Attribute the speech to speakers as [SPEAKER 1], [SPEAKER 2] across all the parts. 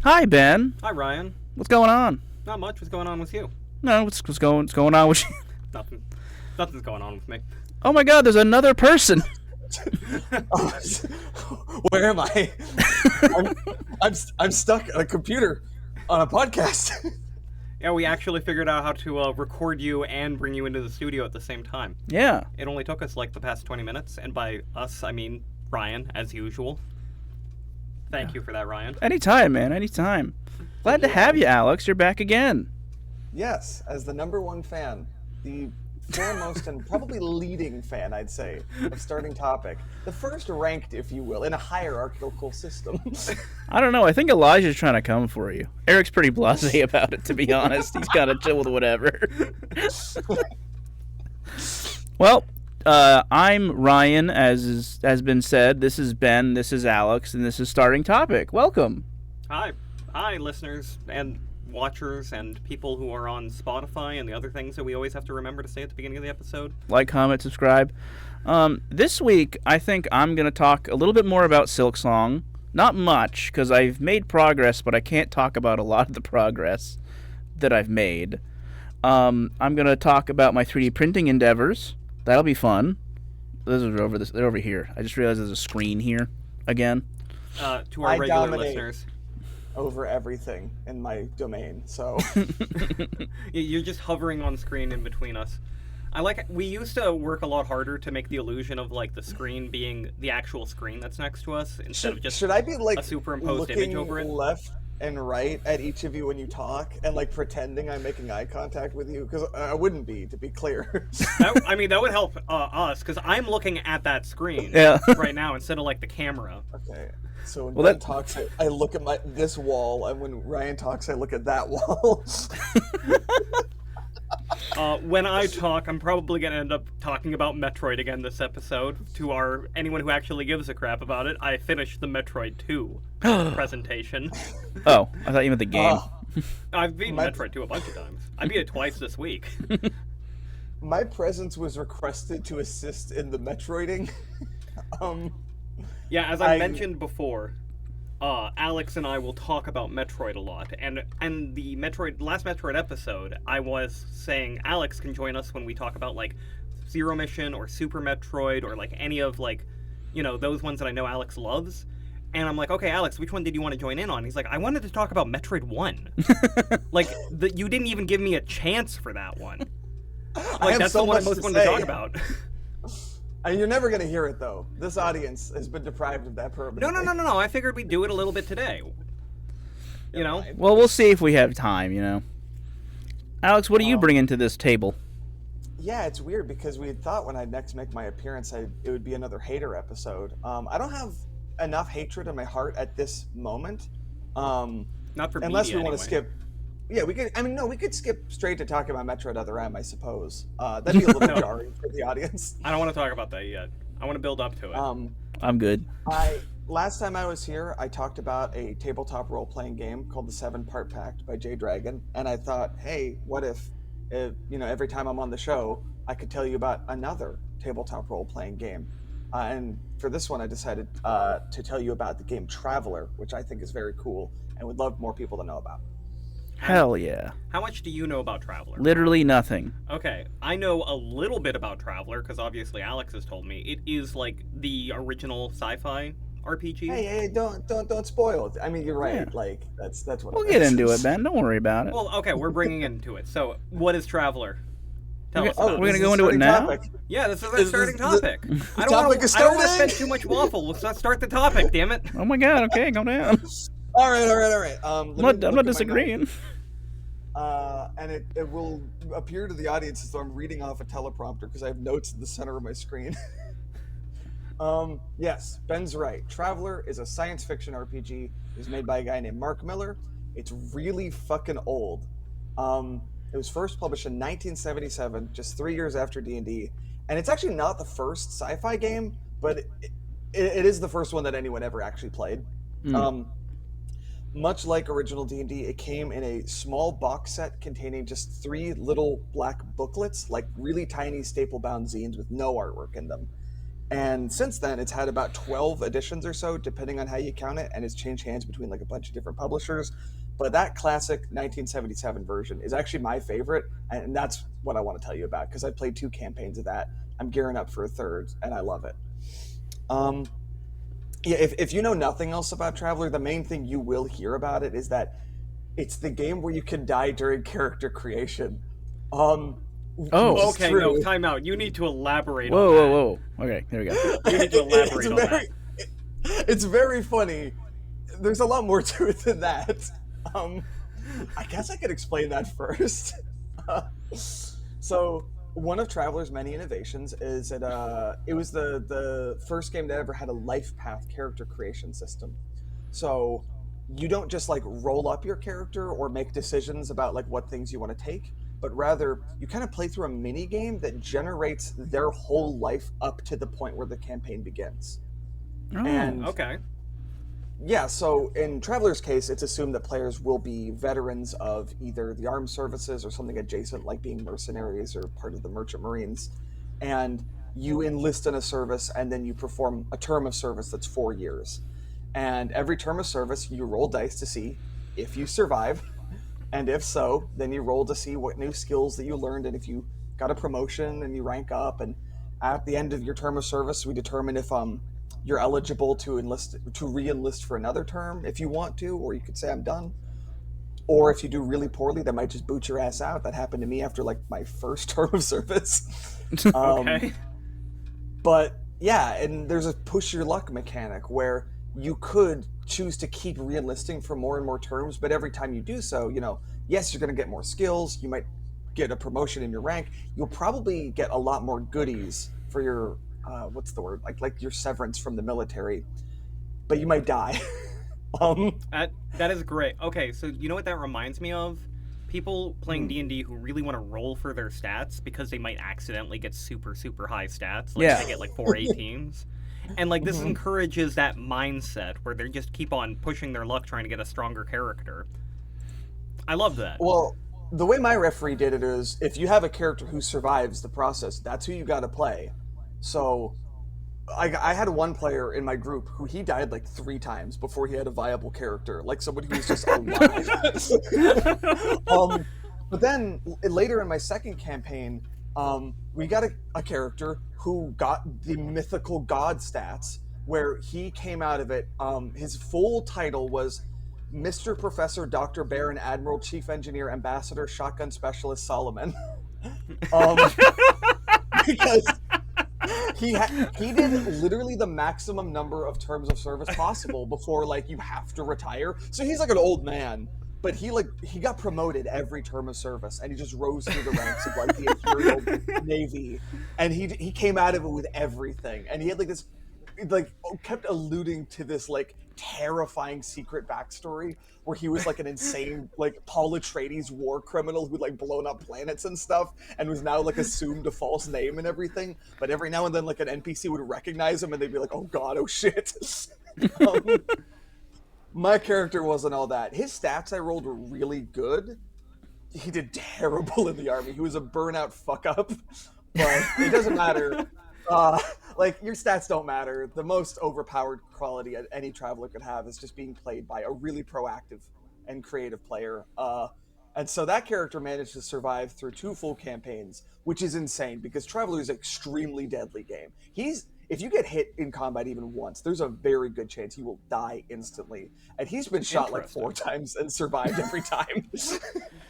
[SPEAKER 1] Hi, Ben.
[SPEAKER 2] Hi, Ryan.
[SPEAKER 1] What's going on?
[SPEAKER 2] Not much. What's going on with you?
[SPEAKER 1] No, what's going on with you?
[SPEAKER 2] Nothing. Nothing's going on with me.
[SPEAKER 1] Oh my God, there's another person.
[SPEAKER 3] Where am I? I'm stuck at a computer on a podcast.
[SPEAKER 2] Yeah, we actually figured out how to record you and bring you into the studio at the same time.
[SPEAKER 1] Yeah.
[SPEAKER 2] It only took us like the past 20 minutes, and by us, I mean Ryan, as usual. Thank you for that, Ryan.
[SPEAKER 1] Anytime, man. Anytime. Glad to have you, Alex. You're back again.
[SPEAKER 3] Yes, as the #1 fan, the foremost and probably leading fan, I'd say, of Starting Topic. The first ranked, if you will, in a hierarchical system.
[SPEAKER 1] I don't know. I think Elijah's trying to come for you. Eric's pretty blasé about it, to be honest. He's got to chill with whatever. Well, I'm Ryan, has been said. This is Ben, this is Alex, and this is Starting Topic. Welcome.
[SPEAKER 2] Hi, listeners and watchers and people who are on Spotify and the other things that we always have to remember to say at the beginning of the episode.
[SPEAKER 1] Like, comment, subscribe. This week, I think I'm going to talk a little bit more about silksong. Not much, because I've made progress, but I can't talk about a lot of the progress that I've made. I'm going to talk about my 3D printing endeavors. That'll be fun. They're over here. I just realized there's a screen here again.
[SPEAKER 2] To our regular listeners.
[SPEAKER 3] Over everything in my domain, so
[SPEAKER 2] you're just hovering on screen in between us. We used to work a lot harder to make the illusion of like the screen being the actual screen that's next to us instead of just
[SPEAKER 3] should I be like
[SPEAKER 2] a superimposed image over it.
[SPEAKER 3] Left and right at each of you when you talk and like pretending I'm making eye contact with you, because I wouldn't be, to be clear.
[SPEAKER 2] That would help us, because I'm looking at that screen right now instead of like the camera.
[SPEAKER 3] Okay. So when Ben talks, I look at this wall, and when Ryan talks, I look at that wall.
[SPEAKER 2] When I talk, I'm probably going to end up talking about Metroid again this episode. To anyone who actually gives a crap about it, I finished the Metroid 2 presentation.
[SPEAKER 1] Oh, I thought you meant the game.
[SPEAKER 2] I've beaten Metroid 2 a bunch of times. I beat it twice this week.
[SPEAKER 3] My presence was requested to assist in the Metroiding.
[SPEAKER 2] Yeah, as I mentioned before, Alex and I will talk about Metroid a lot, and the last Metroid episode, I was saying Alex can join us when we talk about like Zero Mission or Super Metroid or like any of like, those ones that I know Alex loves. And I'm like, okay, Alex, which one did you want to join in on? He's like, I wanted to talk about Metroid 1. Like, you didn't even give me a chance for that one. Like, that's the one I most wanted to talk about.
[SPEAKER 3] You're never going to hear it, though. This audience has been deprived of that permanently.
[SPEAKER 2] No. I figured we'd do it a little bit today.
[SPEAKER 1] Well, we'll see if we have time, Alex, what are you bringing to this table?
[SPEAKER 3] Yeah, it's weird, because we had thought when I'd next make my appearance, it would be another hater episode. I don't have enough hatred in my heart at this moment.
[SPEAKER 2] Not for
[SPEAKER 3] unless
[SPEAKER 2] media,
[SPEAKER 3] we want
[SPEAKER 2] anyway.
[SPEAKER 3] to skip. Yeah, we could. We could skip straight to talking about Metroid Other M, I suppose. That'd be a little jarring for the audience.
[SPEAKER 2] I don't want to talk about that yet. I want to build up to it.
[SPEAKER 1] I'm good.
[SPEAKER 3] Last time I was here, I talked about a tabletop role-playing game called the 7-Part Pact by J Dragon, and I thought, hey, what if, every time I'm on the show, I could tell you about another tabletop role-playing game. And for this one, I decided to tell you about the game Traveller, which I think is very cool and would love more people to know about.
[SPEAKER 1] Hell yeah.
[SPEAKER 2] How much do you know about Traveller?
[SPEAKER 1] Literally nothing.
[SPEAKER 2] Okay, I know a little bit about Traveller, because obviously Alex has told me. It is like the original sci-fi RPG.
[SPEAKER 3] Hey, don't spoil it. I mean, you're right. Yeah. Like, that's what
[SPEAKER 1] we'll get into it, Ben. Don't worry about it.
[SPEAKER 2] Well, okay, we're bringing into it. So, what is Traveller? Tell us about it.
[SPEAKER 1] We're going to go into it now?
[SPEAKER 2] Topic. Yeah, this is our starting topic. I don't want to spend too much waffle. Let's not start the topic, damn it.
[SPEAKER 1] Oh my god, okay, go down.
[SPEAKER 3] All right.
[SPEAKER 1] I'm not disagreeing.
[SPEAKER 3] And it will appear to the audience as though I'm reading off a teleprompter, because I have notes in the center of my screen. Yes, Ben's right. Traveller is a science fiction RPG. It was made by a guy named Mark Miller. It's really fucking old. It was first published in 1977, just 3 years after D&D. And it's actually not the first sci-fi game, but it is the first one that anyone ever actually played. Much like original D&D, it came in a small box set containing just 3 little black booklets, like really tiny staple-bound zines with no artwork in them. And since then, it's had about 12 editions or so, depending on how you count it, and it's changed hands between like a bunch of different publishers. But that classic 1977 version is actually my favorite, and that's what I want to tell you about because I played 2 campaigns of that. I'm gearing up for a third, and I love it. Um, yeah, if you know nothing else about Traveler, the main thing you will hear about it is that it's the game where you can die during character creation. Um, which
[SPEAKER 1] Oh.
[SPEAKER 3] is
[SPEAKER 2] Okay, no,
[SPEAKER 3] true.
[SPEAKER 2] time out. You need to elaborate
[SPEAKER 1] Whoa,
[SPEAKER 2] on that.
[SPEAKER 1] whoa, whoa. Okay, there we go.
[SPEAKER 2] You need to elaborate
[SPEAKER 3] it's
[SPEAKER 2] on that.
[SPEAKER 3] very, it's very funny. There's a lot more to it than that. Um, I guess I could explain that first. So one of Traveler's many innovations is that it was the first game that ever had a life path character creation system. So you don't just like roll up your character or make decisions about like what things you want to take, but rather you kind of play through a mini game that generates their whole life up to the point where the campaign begins.
[SPEAKER 1] Oh.
[SPEAKER 3] And
[SPEAKER 2] Okay.
[SPEAKER 3] yeah, so in Traveler's case, it's assumed that players will be veterans of either the armed services or something adjacent, like being mercenaries or part of the merchant marines. And you enlist in a service, and then you perform a term of service that's 4 years. And every term of service, you roll dice to see if you survive. And if so, then you roll to see what new skills that you learned, and if you got a promotion and you rank up. And at the end of your term of service, we determine if you're eligible to re-enlist for another term if you want to, or you could say I'm done. Or if you do really poorly, they might just boot your ass out. That happened to me after like my first term of service.
[SPEAKER 2] Okay.
[SPEAKER 3] But yeah, and there's a push your luck mechanic where you could choose to keep re-enlisting for more and more terms, but every time you do so, yes, you're going to get more skills. You might get a promotion in your rank. You'll probably get a lot more goodies for your what's the word, like your severance from the military, but you might die.
[SPEAKER 2] That is great. Okay, so you know what that reminds me of? People playing D&D who really want to roll for their stats because they might accidentally get super, super high stats. Like
[SPEAKER 1] Yeah.
[SPEAKER 2] they get like 4 18s. And like this encourages that mindset where they just keep on pushing their luck trying to get a stronger character. I love that.
[SPEAKER 3] Well, the way my referee did it is if you have a character who survives the process, that's who you got to play. So I had one player in my group who he died like 3 times before he had a viable character, like somebody who was just alive. But then later in my second campaign, we got a character who got the mythical god stats, where he came out of it. His full title was Mr. Professor Dr. Baron Admiral Chief Engineer Ambassador Shotgun Specialist Solomon. Because he did literally the maximum number of terms of service possible before like you have to retire. So he's like an old man, but he got promoted every term of service, and he just rose through the ranks of like the Imperial Navy, and he came out of it with everything, and he had like this kept alluding to this like terrifying secret backstory where he was like an insane like Paul Atreides war criminal who'd like blown up planets and stuff and was now like assumed a false name and everything, but every now and then like an NPC would recognize him and they'd be like, oh god, oh shit. My character wasn't all that. His stats I rolled were really good. He did terrible in the army. He was a burnout fuck up, but it doesn't matter. Like your stats don't matter. The most overpowered quality any traveler could have is just being played by a really proactive and creative player. And so that character managed to survive through 2 full campaigns, which is insane because Traveler is an extremely deadly game. If you get hit in combat even once, there's a very good chance he will die instantly. And he's been shot like 4 times and survived every time.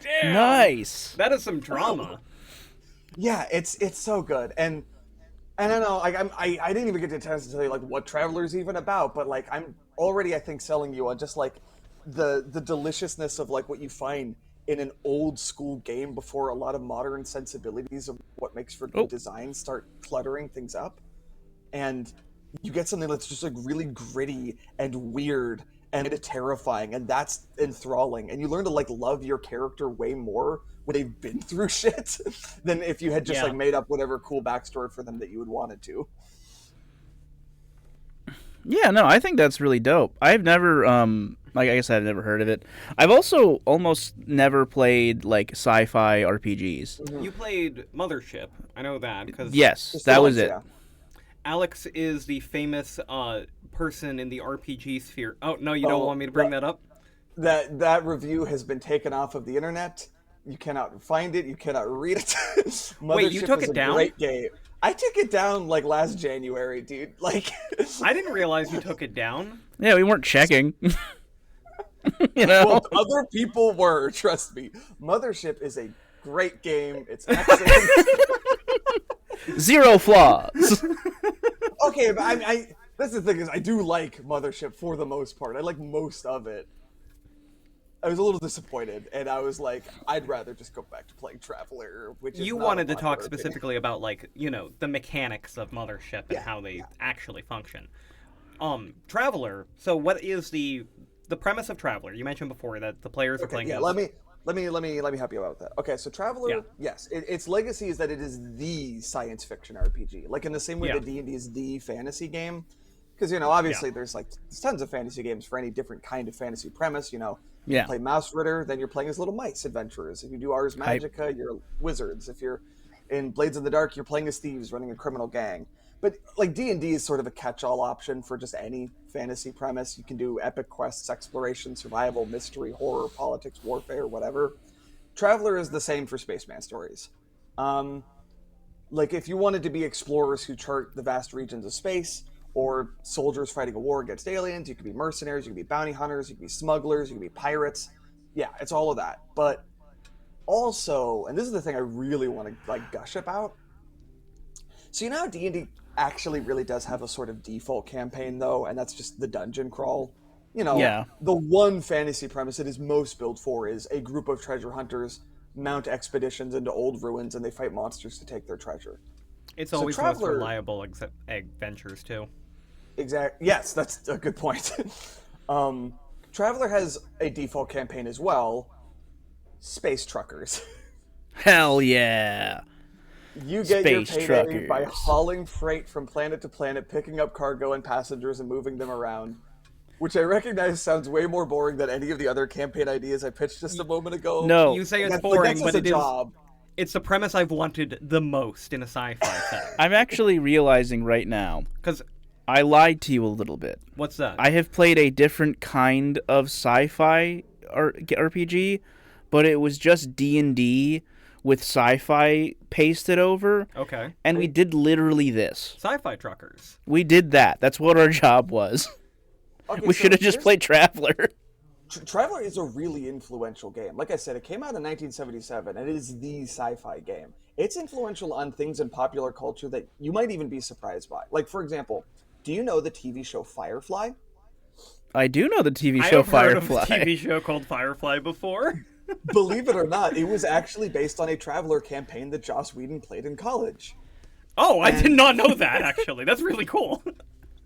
[SPEAKER 2] Damn!
[SPEAKER 1] Nice.
[SPEAKER 2] That is some drama.
[SPEAKER 3] Yeah, it's so good. And I don't know, I didn't even get the chance to tell you like what Traveler's even about, but like I'm already I think selling you on just like the deliciousness of like what you find in an old school game before a lot of modern sensibilities of what makes for good design start cluttering things up. And you get something that's just like really gritty and weird and terrifying, and that's enthralling. And you learn to like love your character way more when they've been through shit than if you had just like made up whatever cool backstory for them that you had wanted to.
[SPEAKER 1] Yeah, no, I think that's really dope. I've never, like I guess I've never heard of it. I've also almost never played like sci-fi RPGs.
[SPEAKER 2] You played Mothership. I know that because
[SPEAKER 1] Yes, that was it.
[SPEAKER 3] Yeah.
[SPEAKER 2] Alex is the famous person in the RPG sphere. Oh no, you don't
[SPEAKER 3] Oh,
[SPEAKER 2] want me to bring that up?
[SPEAKER 3] that review has been taken off of the internet. You cannot find it. You cannot read it.
[SPEAKER 2] Wait, you
[SPEAKER 3] Mothership
[SPEAKER 2] took
[SPEAKER 3] is
[SPEAKER 2] it
[SPEAKER 3] a
[SPEAKER 2] down?
[SPEAKER 3] great game. I took it down like last January, dude. Like,
[SPEAKER 2] I didn't realize you took it down.
[SPEAKER 1] Yeah, we weren't checking.
[SPEAKER 3] well, other people were. Trust me. Mothership is a great game. It's excellent.
[SPEAKER 1] Zero flaws.
[SPEAKER 3] Okay, but I that's the thing is I do like Mothership for the most part. I like most of it. I was a little disappointed, and I was like, I'd rather just go back to playing Traveller, which is
[SPEAKER 2] You
[SPEAKER 3] not
[SPEAKER 2] wanted
[SPEAKER 3] a
[SPEAKER 2] to talk
[SPEAKER 3] popular opinion.
[SPEAKER 2] specifically about like, the mechanics of Mothership and how they actually function. Traveller. So what is the premise of Traveller? You mentioned before that the players are
[SPEAKER 3] Okay,
[SPEAKER 2] playing
[SPEAKER 3] yeah,
[SPEAKER 2] as...
[SPEAKER 3] let me help you out with that. Okay, so Traveller,
[SPEAKER 2] Yeah.
[SPEAKER 3] yes, its legacy is that it is the science fiction RPG, like in the same way
[SPEAKER 2] Yeah.
[SPEAKER 3] that D&D is the fantasy game. Because obviously there's tons of fantasy games for any different kind of fantasy premise.
[SPEAKER 1] Yeah.
[SPEAKER 3] You play Mouse Ritter, then you're playing as little mice adventurers. If you do Ars Magica, you're wizards. If you're in Blades in the Dark, you're playing as thieves running a criminal gang. But like D&D is sort of a catch-all option for just any fantasy premise. You can do epic quests, exploration, survival, mystery, horror, politics, warfare, whatever. Traveller is the same for Spaceman stories. Like if you wanted to be explorers who chart the vast regions of space, or soldiers fighting a war against aliens, you could be mercenaries, you could be bounty hunters, you could be smugglers, you could be pirates. Yeah, it's all of that. But also, and this is the thing I really want to gush about. So how D&D actually really does have a sort of default campaign though, and that's just the dungeon crawl.
[SPEAKER 1] Yeah.
[SPEAKER 3] The one fantasy premise it is most built for is a group of treasure hunters mount expeditions into old ruins and they fight monsters to take their treasure.
[SPEAKER 2] It's
[SPEAKER 3] So
[SPEAKER 2] always the most
[SPEAKER 3] Traveller-
[SPEAKER 2] reliable adventures too.
[SPEAKER 3] Exactly. Yes, that's a good point. Traveller has a default campaign as well. Space truckers.
[SPEAKER 1] Hell yeah.
[SPEAKER 3] You get your
[SPEAKER 1] Space
[SPEAKER 3] payday by
[SPEAKER 1] truckers.
[SPEAKER 3] hauling freight from planet to planet, picking up cargo and passengers and moving them around. Which I recognize sounds way more boring than any of the other campaign ideas I pitched just a moment ago.
[SPEAKER 1] No.
[SPEAKER 2] You say it's
[SPEAKER 3] That's,
[SPEAKER 2] boring,
[SPEAKER 3] that's
[SPEAKER 2] but
[SPEAKER 3] just a
[SPEAKER 2] it is.
[SPEAKER 3] job.
[SPEAKER 2] It's the premise I've wanted the most in a sci-fi setting.
[SPEAKER 1] I'm actually realizing right now,
[SPEAKER 2] Because
[SPEAKER 1] I lied to you a little bit.
[SPEAKER 2] what's that?
[SPEAKER 1] I have played a different kind of sci-fi RPG, but it was just D&D with sci-fi pasted over,
[SPEAKER 2] Okay.
[SPEAKER 1] and we did literally this.
[SPEAKER 2] Sci-fi truckers.
[SPEAKER 1] We did that. That's what our job was.
[SPEAKER 3] Okay,
[SPEAKER 1] We
[SPEAKER 3] so
[SPEAKER 1] should have just
[SPEAKER 3] here's-
[SPEAKER 1] played Traveller.
[SPEAKER 3] Traveller is a really influential game. Like I said, it came out in 1977, and it is the sci-fi game. It's influential on things in popular culture that you might even be surprised by. Like, for example, do you know the TV show Firefly?
[SPEAKER 1] I do know the TV
[SPEAKER 2] I
[SPEAKER 1] show
[SPEAKER 2] have heard of
[SPEAKER 1] Firefly.
[SPEAKER 2] a TV show called Firefly before.
[SPEAKER 3] Believe it or not, it was actually based on a Traveller campaign that Joss Whedon played in college.
[SPEAKER 2] Oh, I did not know that, actually. That's really cool.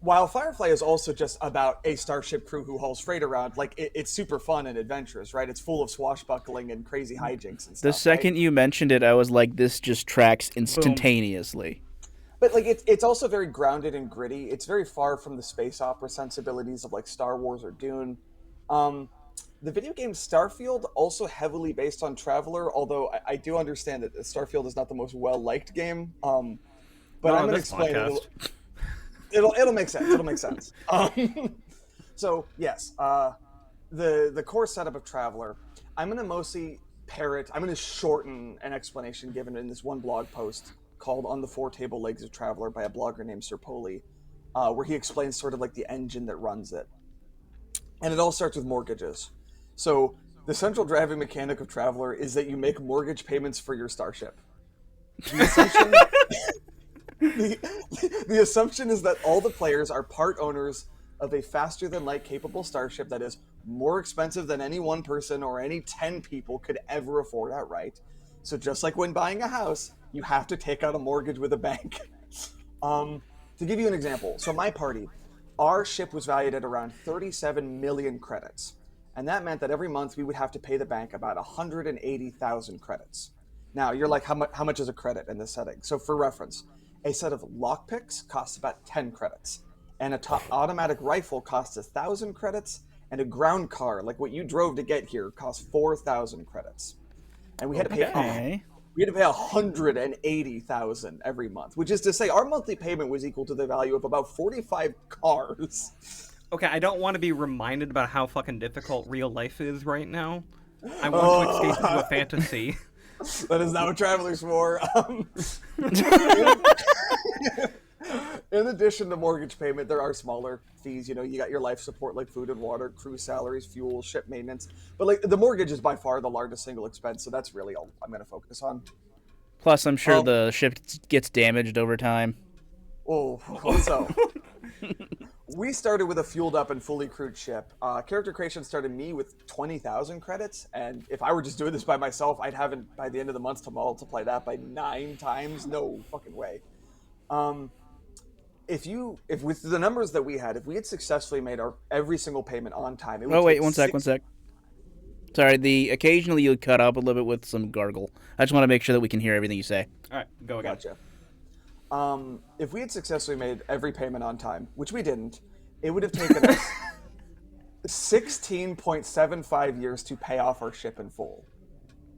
[SPEAKER 3] While Firefly is also just about a starship crew who hauls freight around, like, it's super fun and adventurous, right? It's full of swashbuckling and crazy hijinks and stuff.
[SPEAKER 1] The second
[SPEAKER 3] right?
[SPEAKER 1] you mentioned it, I was like, this just tracks instantaneously.
[SPEAKER 3] But like it's also very grounded and gritty. It's very far from the space opera sensibilities of like Star Wars or Dune. The video game Starfield also heavily based on Traveller, although I do understand that Starfield is not the most well liked game. But
[SPEAKER 2] Not
[SPEAKER 3] I'm
[SPEAKER 2] on
[SPEAKER 3] going to
[SPEAKER 2] this
[SPEAKER 3] explain
[SPEAKER 2] podcast.
[SPEAKER 3] it'll make sense. It'll make sense. So yes, the core setup of Traveller. I'm going to mostly parrot. I'm going to shorten an explanation given in this one blog post called "On the Four Table Legs of Traveller" by a blogger named Sir Poli, where he explains sort of like the engine that runs it. And it all starts with mortgages. So the central driving mechanic of Traveller is that you make mortgage payments for your starship. The assumption, the assumption is that all the players are part owners of a faster than light capable starship that is more expensive than any one person or any 10 people could ever afford outright. So just like when buying a house, you have to take out a mortgage with a bank. To give you an example, so my party, our ship was valued at around 37 million credits. And that meant that every month we would have to pay the bank about 180,000 credits. Now, you're like, how much is a credit in this setting? So for reference, a set of lockpicks costs about 10 credits. And automatic rifle costs 1,000 credits. And a ground car, like what you drove to get here, costs 4,000 credits. And we had to pay
[SPEAKER 1] Okay.
[SPEAKER 3] We had to pay 180,000 every month, which is to say our monthly payment was equal to the value of about 45 cars.
[SPEAKER 2] Okay, I don't want to be reminded about how fucking difficult real life is right now. I want to escape into a
[SPEAKER 3] Oh,
[SPEAKER 2] fantasy.
[SPEAKER 3] that is not what Traveler's for. In addition to mortgage payment, there are smaller fees. You know, you got your life support like food and water, crew salaries, fuel, ship maintenance. But like the mortgage is by far the largest single expense, so that's really all I'm going to focus on.
[SPEAKER 1] Plus, I'm sure
[SPEAKER 3] Um,
[SPEAKER 1] the ship gets damaged over time.
[SPEAKER 3] oh, so we started with a fueled up and fully crewed ship. Character creation started me with 20,000 credits, and if I were just doing this by myself, I'd have it by the end of the month to multiply that by 9 times. No fucking way. Um, if with the numbers that we had, if we had successfully made our every single payment on time, it would
[SPEAKER 1] Oh wait,
[SPEAKER 3] take
[SPEAKER 1] one sec, one
[SPEAKER 3] six.
[SPEAKER 1] sec. Sorry, the occasionally you cut up a little bit with some gargle. I just want to make sure that we can hear everything you say.
[SPEAKER 2] All right, go again.
[SPEAKER 3] Gotcha. If we had successfully made every payment on time, which we didn't, it would have taken us 16.75 years to pay off our ship in full.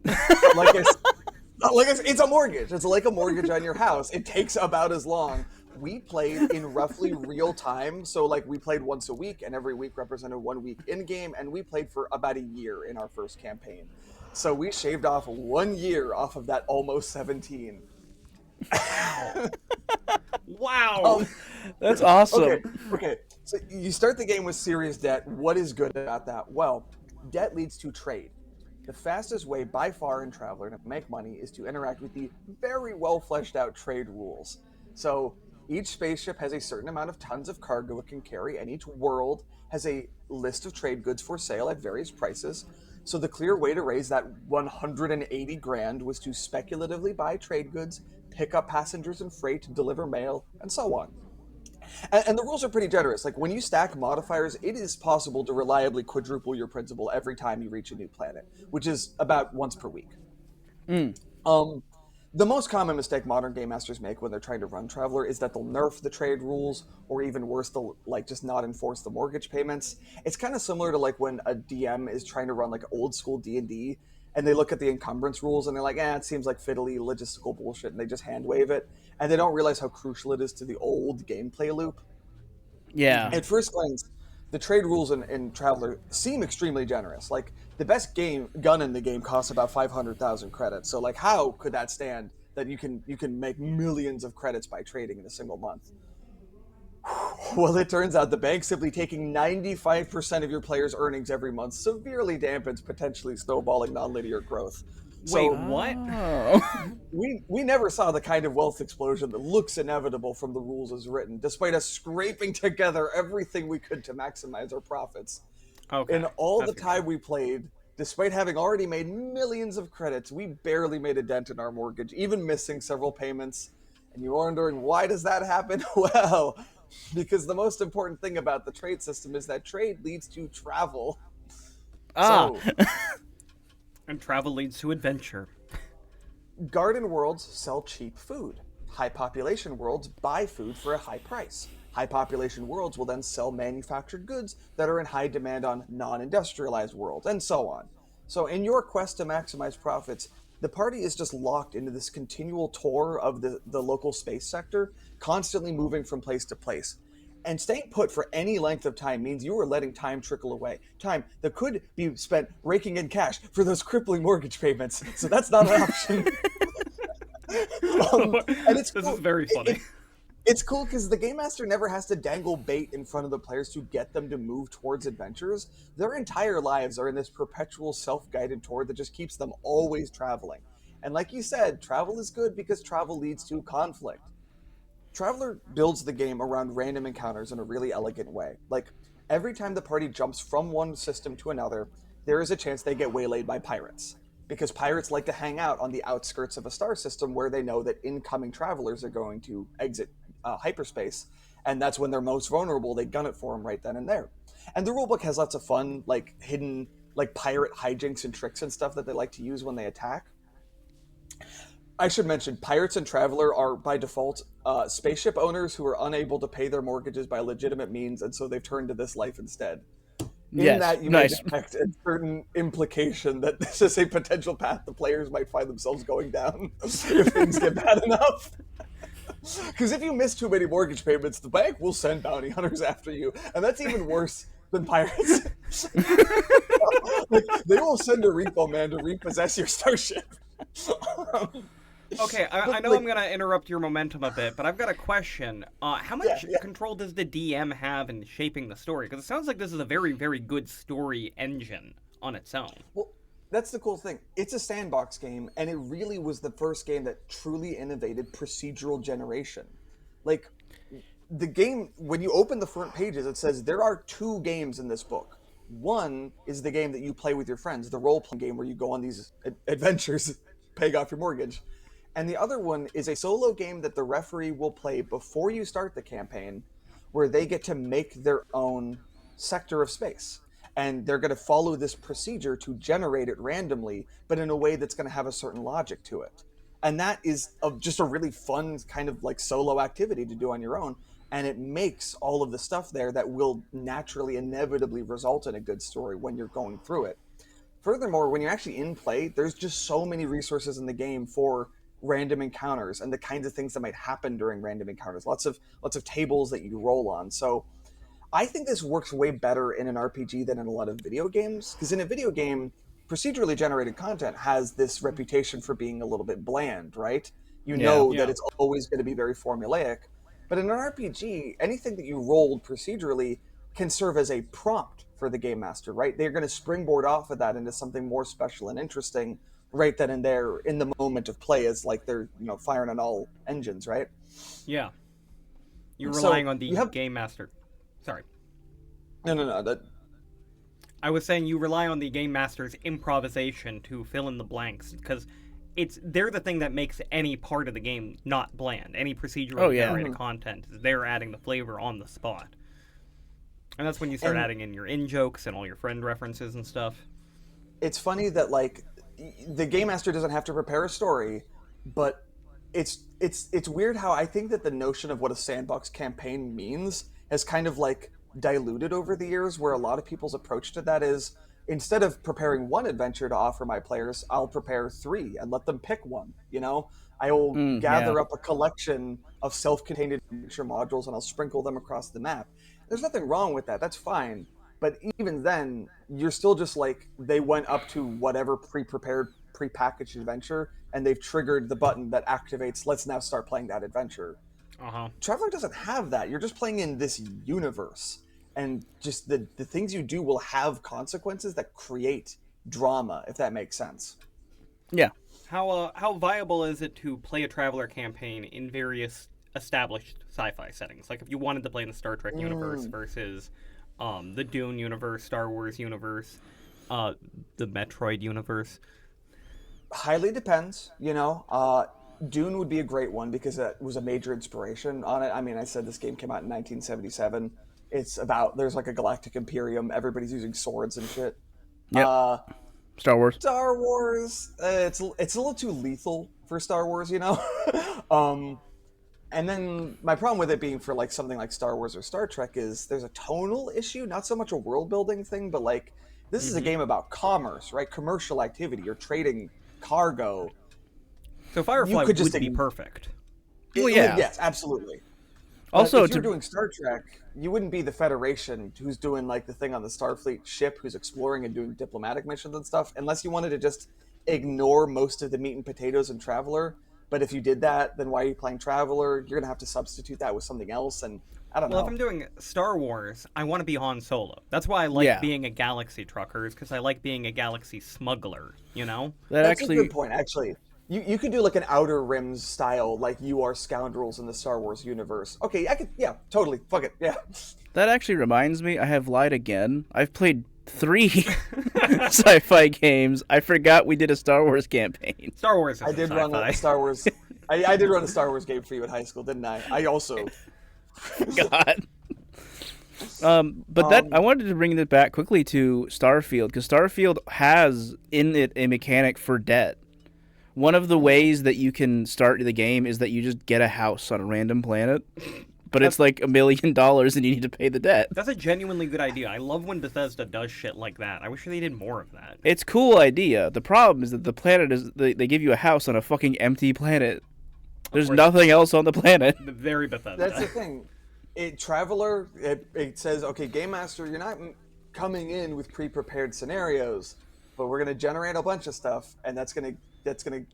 [SPEAKER 3] Like I, s- it's a mortgage. It's like a mortgage on your house. It takes about as long. We played in roughly real time, so like we played once a week, and every week represented 1 week in game, and we played for about a year in our first campaign. So we shaved off 1 year off of that almost 17.
[SPEAKER 2] Wow.
[SPEAKER 3] Um,
[SPEAKER 1] That's
[SPEAKER 3] okay,
[SPEAKER 1] awesome.
[SPEAKER 3] okay. So you start the game with serious debt. What is good about that? Well, debt leads to trade. The fastest way by far in Traveller to make money is to interact with the very well fleshed out trade rules. So each spaceship has a certain amount of tons of cargo it can carry, and each world has a list of trade goods for sale at various prices. So the clear way to raise that 180 grand was to speculatively buy trade goods, pick up passengers and freight, deliver mail, and so on. And the rules are pretty generous. Like when you stack modifiers, it is possible to reliably quadruple your principal every time you reach a new planet, which is about once per week.
[SPEAKER 1] Mm.
[SPEAKER 3] Um, the most common mistake modern game masters make when they're trying to run Traveler is that they'll nerf the trade rules, or even worse, they'll like just not enforce the mortgage payments. It's kind of similar to like when a DM is trying to run like old school D&D, and they look at the encumbrance rules and they're like, it seems like fiddly logistical bullshit, and they just hand wave it, and they don't realize how crucial it is to the old gameplay loop.
[SPEAKER 1] Yeah.
[SPEAKER 2] Mm-hmm.
[SPEAKER 3] At first glance, the trade rules in Traveler seem extremely generous. Like the best game gun in the game costs about 500,000 credits. So like, how could that stand that you can make millions of credits by trading in a single month? Well, it turns out the bank simply taking 95% of your players' earnings every month severely dampens potentially snowballing nonlinear growth.
[SPEAKER 2] Wait,
[SPEAKER 3] So
[SPEAKER 2] what?
[SPEAKER 1] Oh.
[SPEAKER 3] we never saw the kind of wealth explosion that looks inevitable from the rules as written, despite us scraping together everything we could to maximize our profits. In
[SPEAKER 2] Okay,
[SPEAKER 3] all the
[SPEAKER 2] that's good to
[SPEAKER 3] time
[SPEAKER 2] know.
[SPEAKER 3] we played, despite having already made millions of credits, we barely made a dent in our mortgage, even missing several payments. And you're wondering, why does that happen? Well, because the most important thing about the trade system is that trade leads to travel.
[SPEAKER 1] Ah.
[SPEAKER 3] So,
[SPEAKER 2] And travel leads to adventure.
[SPEAKER 3] garden worlds sell cheap food. High population worlds buy food for a high price. High population worlds will then sell manufactured goods that are in high demand on non industrialized worlds, and so on. So, in your quest to maximize profits, the party is just locked into this continual tour of the local space sector, constantly moving from place to place. And staying put for any length of time means you are letting time trickle away. Time that could be spent raking in cash for those crippling mortgage payments. So that's not an option. And it's
[SPEAKER 2] This is
[SPEAKER 3] cool.
[SPEAKER 2] very funny.
[SPEAKER 3] It's cool because the game master never has to dangle bait in front of the players to get them to move towards adventures. Their entire lives are in this perpetual self-guided tour that just keeps them always traveling. And like you said, travel is good because travel leads to conflict. Traveler builds the game around random encounters in a really elegant way. Like, every time the party jumps from one system to another, there is a chance they get waylaid by pirates. Because pirates like to hang out on the outskirts of a star system where they know that incoming travelers are going to exit hyperspace, and that's when they're most vulnerable. They gun it for them right then and there. And the rulebook has lots of fun, like hidden, like pirate hijinks and tricks and stuff that they like to use when they attack. I should mention, pirates and traveler are by default spaceship owners who are unable to pay their mortgages by legitimate means, and so they've turned to this life instead. In
[SPEAKER 1] Yes,
[SPEAKER 3] that, you may
[SPEAKER 1] nice.
[SPEAKER 3] detect a certain implication that this is a potential path the players might find themselves going down if things get bad enough. Because if you miss too many mortgage payments, the bank will send bounty hunters after you, and that's even worse than pirates. Like, they will send a repo man to repossess your starship.
[SPEAKER 2] Okay, I
[SPEAKER 3] But
[SPEAKER 2] know
[SPEAKER 3] like,
[SPEAKER 2] I'm gonna interrupt your momentum a bit, but I've got a question. How
[SPEAKER 3] yeah,
[SPEAKER 2] much
[SPEAKER 3] yeah.
[SPEAKER 2] control does the DM have in shaping the story? Because it sounds like this is a very, very good story engine on its own.
[SPEAKER 3] Well, that's the cool thing. It's a sandbox game, and it really was the first game that truly innovated procedural generation. Like, the game, when you open the front pages, it says there are two games in this book. One is the game that you play with your friends, the role playing game where you go on these adventures, paying off your mortgage. And the other one is a solo game that the referee will play before you start the campaign, where they get to make their own sector of space. And they're going to follow this procedure to generate it randomly, but in a way that's going to have a certain logic to it. And that is just a really fun kind of like solo activity to do on your own. And it makes all of the stuff there that will naturally, inevitably result in a good story when you're going through it. Furthermore, when you're actually in play, there's just so many resources in the game for random encounters and the kinds of things that might happen during random encounters. Lots of tables that you roll on. So I think this works way better in an RPG than in a lot of video games. Because in a video game, procedurally generated content has this reputation for being a little bit bland, right? You
[SPEAKER 1] Yeah.
[SPEAKER 3] know that
[SPEAKER 2] Yeah.
[SPEAKER 3] it's always going to be very formulaic. But in an RPG, anything that you rolled procedurally can serve as a prompt for the game master, right? They're going to springboard off of that into something more special and interesting right then and there in the moment of play, as like they're firing on all engines, right?
[SPEAKER 2] Yeah, you're
[SPEAKER 3] So
[SPEAKER 2] relying on
[SPEAKER 3] you
[SPEAKER 2] the
[SPEAKER 3] have
[SPEAKER 2] game master. Sorry.
[SPEAKER 3] no that
[SPEAKER 2] I was saying you rely on the game master's improvisation to fill in the blanks because they're the thing that makes any part of the game not bland. Any procedurally
[SPEAKER 1] Oh, yeah.
[SPEAKER 2] generated content is they're adding the flavor on the spot. And that's when you start
[SPEAKER 3] and
[SPEAKER 2] adding in your in jokes and all your friend references and stuff.
[SPEAKER 3] it's funny that like the game master doesn't have to prepare a story, but it's weird how I think that the notion of what a sandbox campaign means has kind of like diluted over the years, where a lot of people's approach to that is, instead of preparing one adventure to offer my players, I'll prepare three and let them pick one. I will
[SPEAKER 1] Yeah.
[SPEAKER 3] gather up a collection of self-contained adventure modules and I'll sprinkle them across the map. There's nothing wrong with that. That's fine. But even then, you're still just like, they went up to whatever pre-prepared, pre-packaged adventure, and they've triggered the button that activates, let's now start playing that adventure.
[SPEAKER 2] Uh huh.
[SPEAKER 3] Traveller doesn't have that. You're just playing in this universe. And just the things you do will have consequences that create drama, if that makes sense.
[SPEAKER 1] Yeah.
[SPEAKER 2] How viable is it to play a Traveller campaign in various established sci-fi settings? Like if you wanted to play in the Star Trek universe versus the Dune universe, Star Wars universe, the Metroid universe.
[SPEAKER 3] Highly depends, Dune would be a great one because it was a major inspiration on it. I mean, I said this game came out in 1977. There's like a galactic imperium. Everybody's using swords and shit.
[SPEAKER 1] Yep.
[SPEAKER 3] Uh,
[SPEAKER 1] Star Wars.
[SPEAKER 3] Star Wars, it's a little too lethal for Star Wars, um, and then my problem with it being for like something like Star Wars or Star Trek is there's a tonal issue, not so much a world building thing, but like this is a game about commerce, right? Commercial activity. You're trading cargo.
[SPEAKER 2] So Firefly
[SPEAKER 3] You could just
[SPEAKER 2] would be perfect.
[SPEAKER 1] Well, yeah.
[SPEAKER 3] Yes, absolutely.
[SPEAKER 1] Also,
[SPEAKER 3] But if you're doing Star Trek, you wouldn't be the Federation who's doing like the thing on the Starfleet ship who's exploring and doing diplomatic missions and stuff, unless you wanted to just ignore most of the meat and potatoes in Traveller. But if you did that, then why are you playing Traveller? You're going to have to substitute that with something else, and I don't
[SPEAKER 2] Well,
[SPEAKER 3] know.
[SPEAKER 2] if I'm doing Star Wars, I want to be Han Solo. That's why I like
[SPEAKER 1] Yeah.
[SPEAKER 2] being a galaxy trucker, is because I like being a galaxy smuggler,
[SPEAKER 1] that
[SPEAKER 3] That's
[SPEAKER 1] actually
[SPEAKER 3] a good point, actually. You could do like an Outer Rims style, like you are scoundrels in the Star Wars universe. Okay, yeah, totally. Fuck it, yeah.
[SPEAKER 1] that actually reminds me. I have lied again. I've played 3 sci-fi games. I forgot we did a Star Wars campaign.
[SPEAKER 2] Star Wars is
[SPEAKER 3] I did run
[SPEAKER 2] sci-fi.
[SPEAKER 3] a Star Wars. I did run a Star Wars game for you in high school, didn't I? I also.
[SPEAKER 1] God. But I wanted to bring it back quickly to Starfield, because Starfield has in it a mechanic for debt. One of the ways that you can start the game is that you just get a house on a random planet, but it's like $1 million and you need to pay the debt.
[SPEAKER 2] That's a genuinely good idea. I love when Bethesda does shit like that. I wish they did more of that.
[SPEAKER 1] It's a cool idea. The problem is that the planet is they give you a house on a fucking empty planet. There's nothing else on the planet.
[SPEAKER 2] Very Bethesda.
[SPEAKER 3] That's the thing. Traveller, it says, okay, Game Master, you're not coming in with pre-prepared scenarios, but we're gonna generate a bunch of stuff, and that's gonna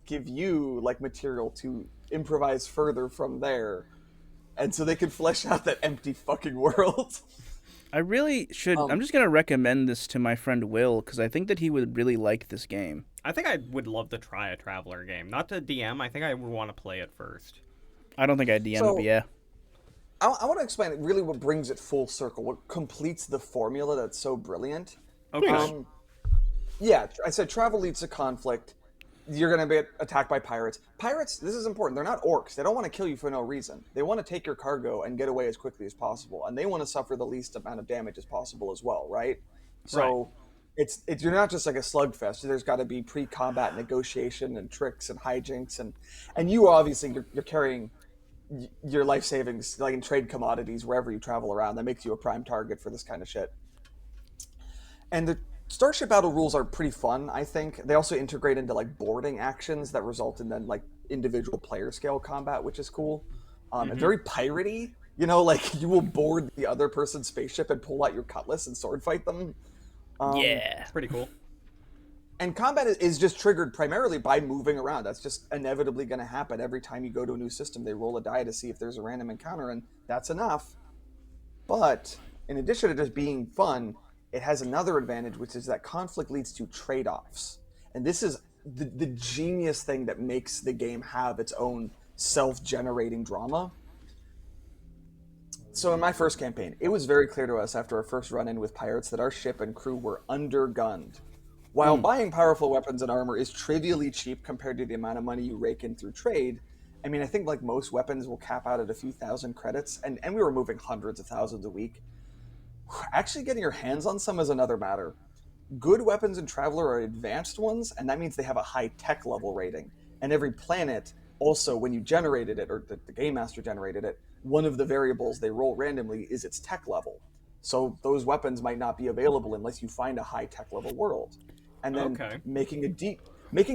[SPEAKER 3] give you like material to improvise further from there, and so they can flesh out that empty fucking world.
[SPEAKER 1] I really should. I'm just gonna recommend this to my friend Will because I think that he would really like this game.
[SPEAKER 2] I think I would love to try a Traveller game. Not to DM. I think I would want to play it first.
[SPEAKER 1] I don't think I DM it, but yeah.
[SPEAKER 3] I want to explain really what brings it full circle, what completes the formula that's so brilliant.
[SPEAKER 2] Okay.
[SPEAKER 3] Yeah, I said travel leads to conflict. You're going to be attacked by pirates. Pirates, this is important, they're not orcs. They don't want to kill you for no reason. They want to take your cargo and get away as quickly as possible, and they want to suffer the least amount of damage as possible as well, right? So it's you're not just like a slugfest. There's got to be pre-combat negotiation and tricks and hijinks, and you obviously you're carrying your life savings like in trade commodities wherever you travel around. That makes you a prime target for this kind of shit. And the Starship battle rules are pretty fun, I think. They also integrate into like boarding actions that result in then like individual player scale combat, which is cool. And very piratey. You know, like you will board the other person's spaceship and pull out your cutlass and sword fight them.
[SPEAKER 1] Yeah,
[SPEAKER 2] Pretty cool.
[SPEAKER 3] And combat is just triggered primarily by moving around. That's just inevitably going to happen. Every time you go to a new system, they roll a die to see if there's a random encounter, and that's enough. But in addition to just being fun, it has another advantage, which is that conflict leads to trade-offs. And this is the genius thing that makes the game have its own self-generating drama. So in my first campaign, it was very clear to us after our first run-in with pirates that our ship and crew were undergunned. While buying powerful weapons and armor is trivially cheap compared to the amount of money you rake in through trade, I mean, I think like most weapons will cap out at a few thousand credits, and we were moving hundreds of thousands a week. Actually getting your hands on some is another matter. Good weapons in Traveller are advanced ones, and that means they have a high tech level rating. And every planet, also when you generated it, or the Game Master generated it, one of the variables they roll randomly is its tech level. So those weapons might not be available unless you find a high tech level world. And then making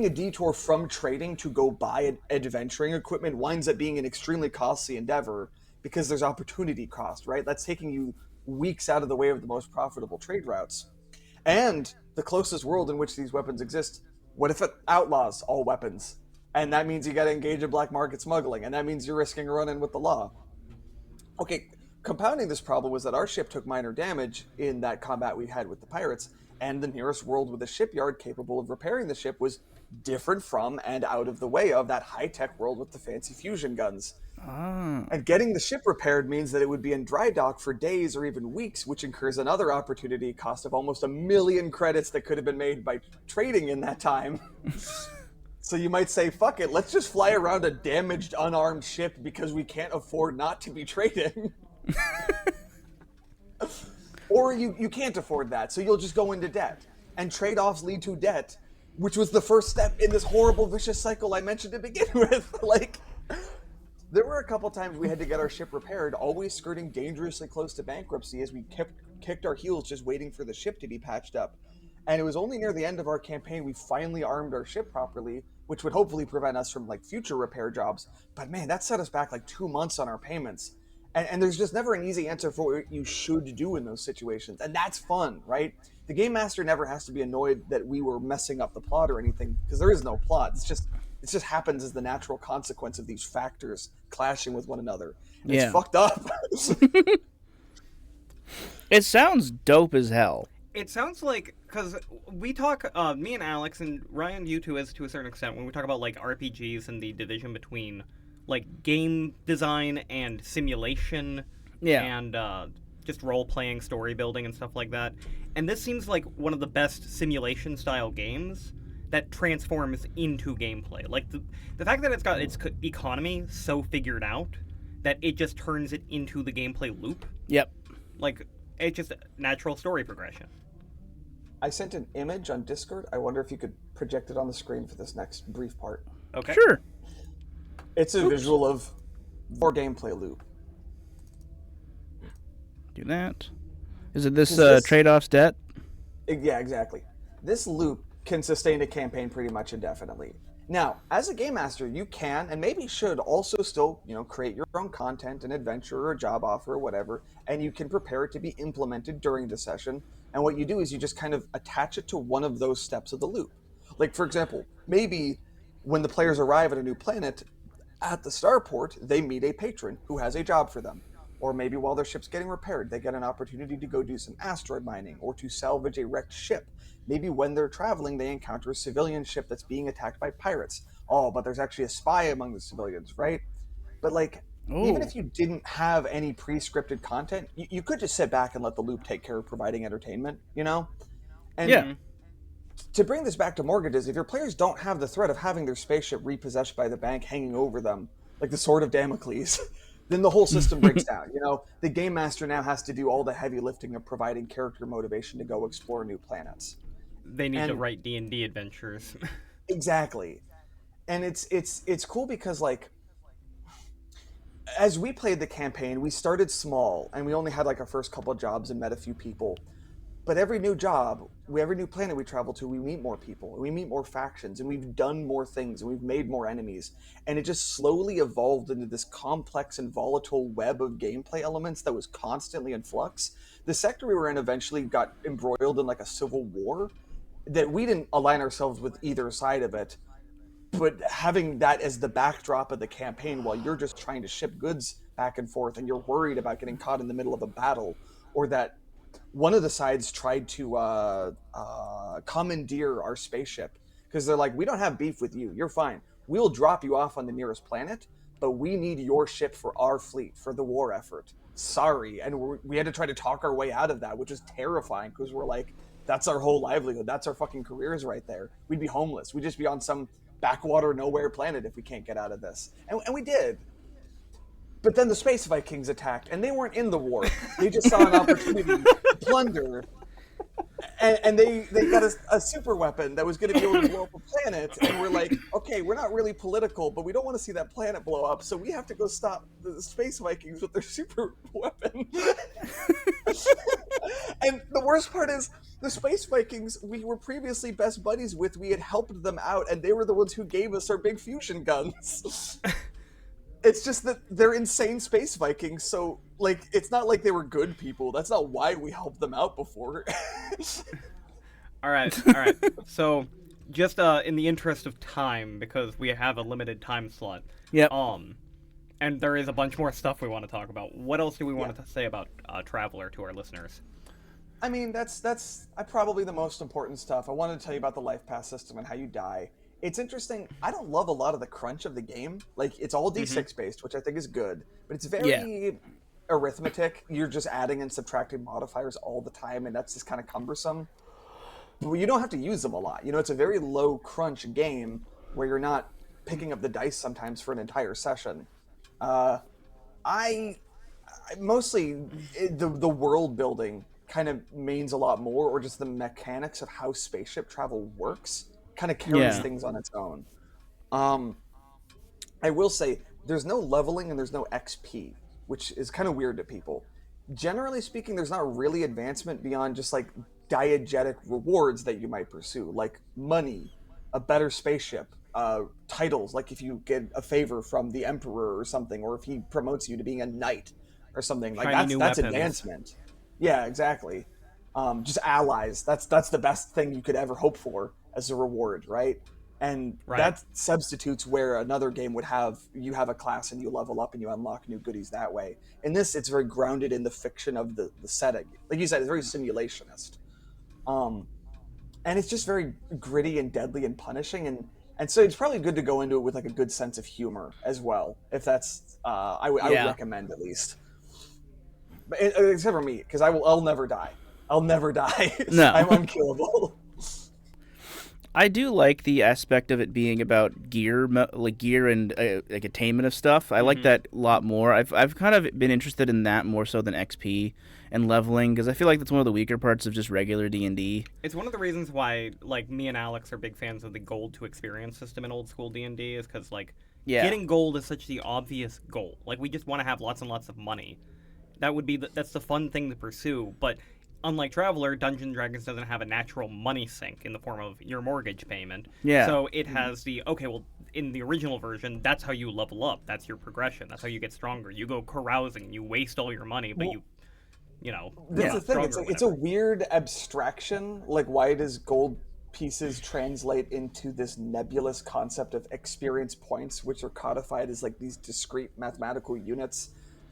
[SPEAKER 3] a detour from trading to go buy adventuring equipment winds up being an extremely costly endeavor because there's opportunity cost, right? That's taking you weeks out of the way of the most profitable trade routes. And the closest world in which these weapons exist, what if it outlaws all weapons? And that means you got to engage in black market smuggling, and that means you're risking a run-in with the law. Okay, compounding this problem was that our ship took minor damage in that combat we had with the pirates, and the nearest world with a shipyard capable of repairing the ship was different from and out of the way of that high-tech world with the fancy fusion guns. And getting the ship repaired means that it would be in dry dock for days or even weeks, which incurs another opportunity cost of almost 1 million credits that could have been made by trading in that time. So you might say, fuck it, let's just fly around a damaged, unarmed ship because we can't afford not to be trading. Or you can't afford that, so you'll just go into debt. And trade-offs lead to debt, which was the first step in this horrible, vicious cycle I mentioned to begin with. Like, there were a couple times we had to get our ship repaired, always skirting dangerously close to bankruptcy as we kicked our heels just waiting for the ship to be patched up. And it was only near the end of our campaign we finally armed our ship properly, which would hopefully prevent us from, like, future repair jobs. But man, that set us back like 2 months on our payments. And there's just never an easy answer for what you should do in those situations. And that's fun, right? The Game Master never has to be annoyed that we were messing up the plot or anything, because there is no plot. It just happens as the natural consequence of these factors clashing with one another. And it's fucked up.
[SPEAKER 1] It sounds dope as hell.
[SPEAKER 2] It sounds like, because we talk, me and Alex, and Ryan, you two, as to a certain extent, when we talk about, like, RPGs and the division between, like, game design and simulation, and just role-playing, story building, and stuff like that. And this seems like one of the best simulation-style games that transforms into gameplay. Like, the fact that it's got its economy so figured out that it just turns it into the gameplay loop.
[SPEAKER 1] Yep.
[SPEAKER 2] Like, it's just natural story progression.
[SPEAKER 3] I sent an image on Discord. I wonder if you could project it on the screen for this next brief part.
[SPEAKER 2] Okay.
[SPEAKER 1] Sure.
[SPEAKER 3] It's a visual of more gameplay loop.
[SPEAKER 1] Do that. Is it this,
[SPEAKER 3] 'Cause this
[SPEAKER 1] trade-offs debt?
[SPEAKER 3] Yeah, exactly. This loop can sustain a campaign pretty much indefinitely. Now, as a game master, you can and maybe should also still, create your own content, an adventure or a job offer or whatever, and you can prepare it to be implemented during the session. And what you do is you just kind of attach it to one of those steps of the loop. Like, for example, maybe when the players arrive at a new planet, at the starport, they meet a patron who has a job for them. Or maybe while their ship's getting repaired, they get an opportunity to go do some asteroid mining or to salvage a wrecked ship. Maybe when they're traveling, they encounter a civilian ship that's being attacked by pirates. Oh, but there's actually a spy among the civilians, right? But like, even
[SPEAKER 1] Oh.
[SPEAKER 3] if you didn't have any pre-scripted content, you could just sit back and let the loop take care of providing entertainment, And
[SPEAKER 1] Yeah.
[SPEAKER 3] to bring this back to mortgages, if your players don't have the threat of having their spaceship repossessed by the bank hanging over them, like the sword of Damocles, then the whole system breaks down. The game master now has to do all the heavy lifting of providing character motivation to go explore new planets.
[SPEAKER 2] They need to
[SPEAKER 3] And
[SPEAKER 2] write D&D adventures.
[SPEAKER 3] exactly. And it's cool because like as we played the campaign, we started small and we only had like our first couple of jobs and met a few people. But every new job, every new planet we travel to, we meet more people, we meet more factions, and we've done more things, and we've made more enemies. And it just slowly evolved into this complex and volatile web of gameplay elements that was constantly in flux. The sector we were in eventually got embroiled in like a civil war that we didn't align ourselves with either side of it. But having that as the backdrop of the campaign while you're just trying to ship goods back and forth and you're worried about getting caught in the middle of a battle, or that one of the sides tried to commandeer our spaceship because they're like, we don't have beef with you. You're fine. We'll drop you off on the nearest planet, but we need your ship for our fleet, for the war effort. Sorry. And we had to try to talk our way out of that, which is terrifying because we're like, that's our whole livelihood. That's our fucking careers right there. We'd be homeless. We'd just be on some backwater nowhere planet if we can't get out of this. And we did. But then the Space Vikings attacked, and they weren't in the war. They just saw an opportunity to plunder. And they got a super weapon that was going to be able to blow up a planet. And we're like, okay, we're not really political, but we don't want to see that planet blow up, so we have to go stop the Space Vikings with their super weapon. And the worst part is, the Space Vikings, we were previously best buddies with. We had helped them out, and they were the ones who gave us our big fusion guns. It's just that they're insane space Vikings, so, like, it's not like they were good people. That's not why we helped them out before.
[SPEAKER 2] All right. So, just in the interest of time, because we have a limited time slot.
[SPEAKER 1] Yep.
[SPEAKER 2] And there is a bunch more stuff we want to talk about. What else do we want to say about Traveller to our listeners?
[SPEAKER 3] I mean, that's probably the most important stuff. I wanted to tell you about the life path system and how you die. It's interesting. I don't love a lot of the crunch of the game. Like, it's all D6 based, which I think is good, but it's very arithmetic. You're just adding and subtracting modifiers all the time, and that's just kind of cumbersome. But you don't have to use them a lot. It's a very low crunch game where you're not picking up the dice sometimes for an entire session. I mostly the world building kind of means a lot more, or just the mechanics of how spaceship travel works kind of carries things on its own. I will say there's no leveling and there's no XP, which is kind of weird to people. Generally speaking, there's not really advancement beyond just like diegetic rewards that you might pursue, like money, a better spaceship, titles, like if you get a favor from the emperor or something, or if he promotes you to being a knight or something. Like that's advancement. Yeah, exactly. Just allies. That's the best thing you could ever hope for as a reward, right? And that substitutes where another game would have you have a class and you level up and you unlock new goodies that way. In this, it's very grounded in the fiction of the setting. Like you said, it's very simulationist. And it's just very gritty and deadly and punishing, and so it's probably good to go into it with like a good sense of humor as well. If that's, I would recommend at least. But except for me, because I'll never die. I'll never die.
[SPEAKER 1] No.
[SPEAKER 3] I'm unkillable.
[SPEAKER 1] I do like the aspect of it being about gear and like attainment of stuff. I like that a lot more. I've kind of been interested in that more so than XP and leveling, because I feel like that's one of the weaker parts of just regular D&D.
[SPEAKER 2] It's one of the reasons why, like, me and Alex are big fans of the gold to experience system in old school D&D, is because, like, getting gold is such the obvious goal. Like, we just want to have lots and lots of money. That's the fun thing to pursue. But unlike Traveller, Dungeons and Dragons doesn't have a natural money sink in the form of your mortgage payment.
[SPEAKER 1] Yeah.
[SPEAKER 2] So it has in the original version, that's how you level up. That's your progression. That's how you get stronger. You go carousing. You waste all your money, but
[SPEAKER 3] That's the thing. It's a
[SPEAKER 2] whatever.
[SPEAKER 3] weird abstraction. Like, why does gold pieces translate into this nebulous concept of experience points, which are codified as like these discrete mathematical units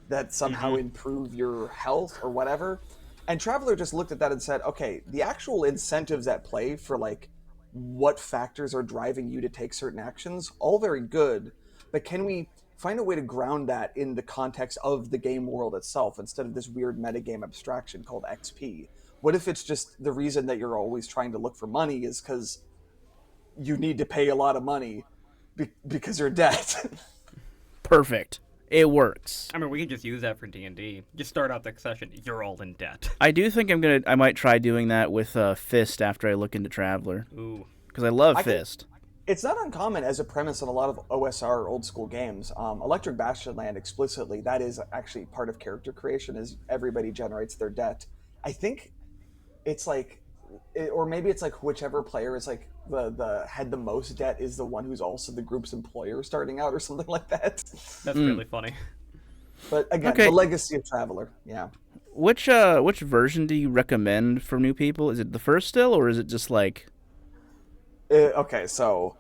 [SPEAKER 3] that somehow improve your health or whatever? And Traveller just looked at that and said, okay, the actual incentives at play for like what factors are driving you to take certain actions, all very good, but can we find a way to ground that in the context of the game world itself instead of this weird metagame abstraction called XP? What if it's just the reason that you're always trying to look for money is because you need to pay a lot of money because you're debt?
[SPEAKER 1] Perfect. It works.
[SPEAKER 2] I mean, we can just use that for D&D. Just start out the session. You're all in debt.
[SPEAKER 1] I do think I might try doing that with Fist after I look into Traveller.
[SPEAKER 2] Ooh.
[SPEAKER 1] Because I love Fist.
[SPEAKER 3] It's not uncommon as a premise in a lot of OSR old school games. Electric Bastion Land explicitly, that is actually part of character creation, is everybody generates their debt. I think it's like, or maybe it's like whichever player is like the had the most debt is the one who's also the group's employer starting out or something like that.
[SPEAKER 2] That's really funny.
[SPEAKER 3] But again, the legacy of Traveller, yeah.
[SPEAKER 1] Which version do you recommend for new people? Is it the first still, or is it just like...
[SPEAKER 3] Okay, so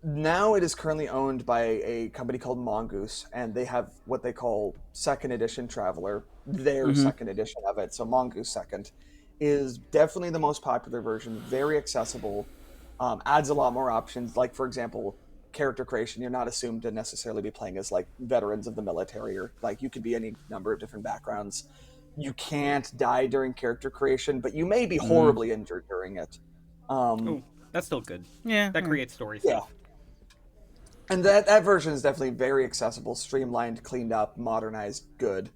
[SPEAKER 3] now it is currently owned by a company called Mongoose, and they have what they call second edition Traveller, their second edition of it. So Mongoose second is definitely the most popular version, very accessible, adds a lot more options. Like, for example, character creation. You're not assumed to necessarily be playing as like veterans of the military, or like you could be any number of different backgrounds. You can't die during character creation, but you may be horribly injured during it.
[SPEAKER 2] Ooh, that's still good.
[SPEAKER 1] Yeah.
[SPEAKER 2] That creates story
[SPEAKER 3] Yeah.
[SPEAKER 2] stuff.
[SPEAKER 3] And that version is definitely very accessible, streamlined, cleaned up, modernized, good.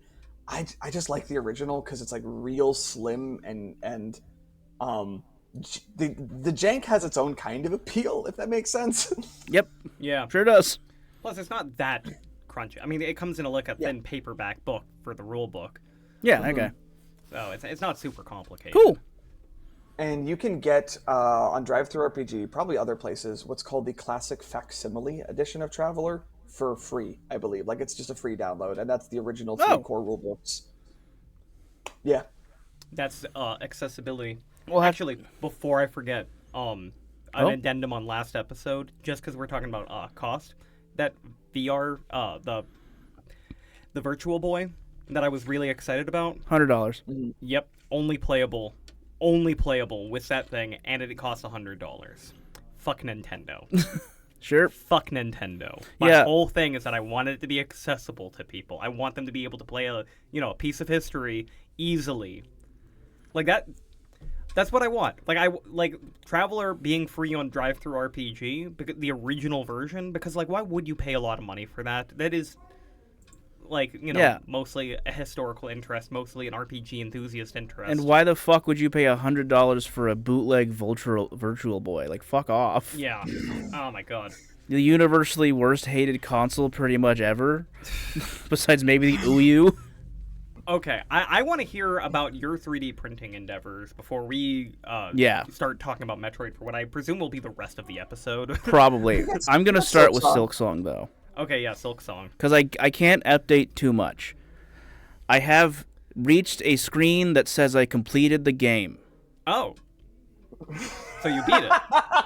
[SPEAKER 3] I just like the original because it's like real slim and the jank has its own kind of appeal, if that makes sense.
[SPEAKER 1] Yep.
[SPEAKER 2] Yeah.
[SPEAKER 1] Sure does.
[SPEAKER 2] Plus, it's not that crunchy. I mean, it comes in a thin paperback book for the rule book.
[SPEAKER 1] Yeah, okay.
[SPEAKER 2] So it's not super complicated.
[SPEAKER 1] Cool.
[SPEAKER 3] And you can get on DriveThruRPG, probably other places, what's called the Classic Facsimile edition of Traveller for free, I believe. Like, it's just a free download, and that's the original 3 core rule books. Yeah.
[SPEAKER 2] That's accessibility.
[SPEAKER 1] Well,
[SPEAKER 2] actually, before I forget, an addendum on last episode, just because we're talking about cost, that VR, the Virtual Boy that I was really excited about.
[SPEAKER 1] $100.
[SPEAKER 2] Yep, only playable with that thing, and it costs $100. Fuck Nintendo.
[SPEAKER 1] Sure.
[SPEAKER 2] Fuck Nintendo. My whole thing is that I want it to be accessible to people. I want them to be able to play a piece of history easily. Like that. That's what I want. Like Traveller being free on DriveThruRPG, because the original version. Because why would you pay a lot of money for that? That is, mostly a historical interest, mostly an RPG enthusiast interest.
[SPEAKER 1] And why the fuck would you pay $100 for a bootleg Virtual Boy? Like, fuck off.
[SPEAKER 2] Yeah. Oh my god.
[SPEAKER 1] The universally worst hated console pretty much ever, besides maybe the Ouya.
[SPEAKER 2] Okay, I want to hear about your 3D printing endeavors before we start talking about Metroid for what I presume will be the rest of the episode.
[SPEAKER 1] Probably. I'm going to start with Silksong, though.
[SPEAKER 2] Okay, yeah, Silksong.
[SPEAKER 1] Because I can't update too much. I have reached a screen that says I completed the game.
[SPEAKER 2] Oh. So you beat it.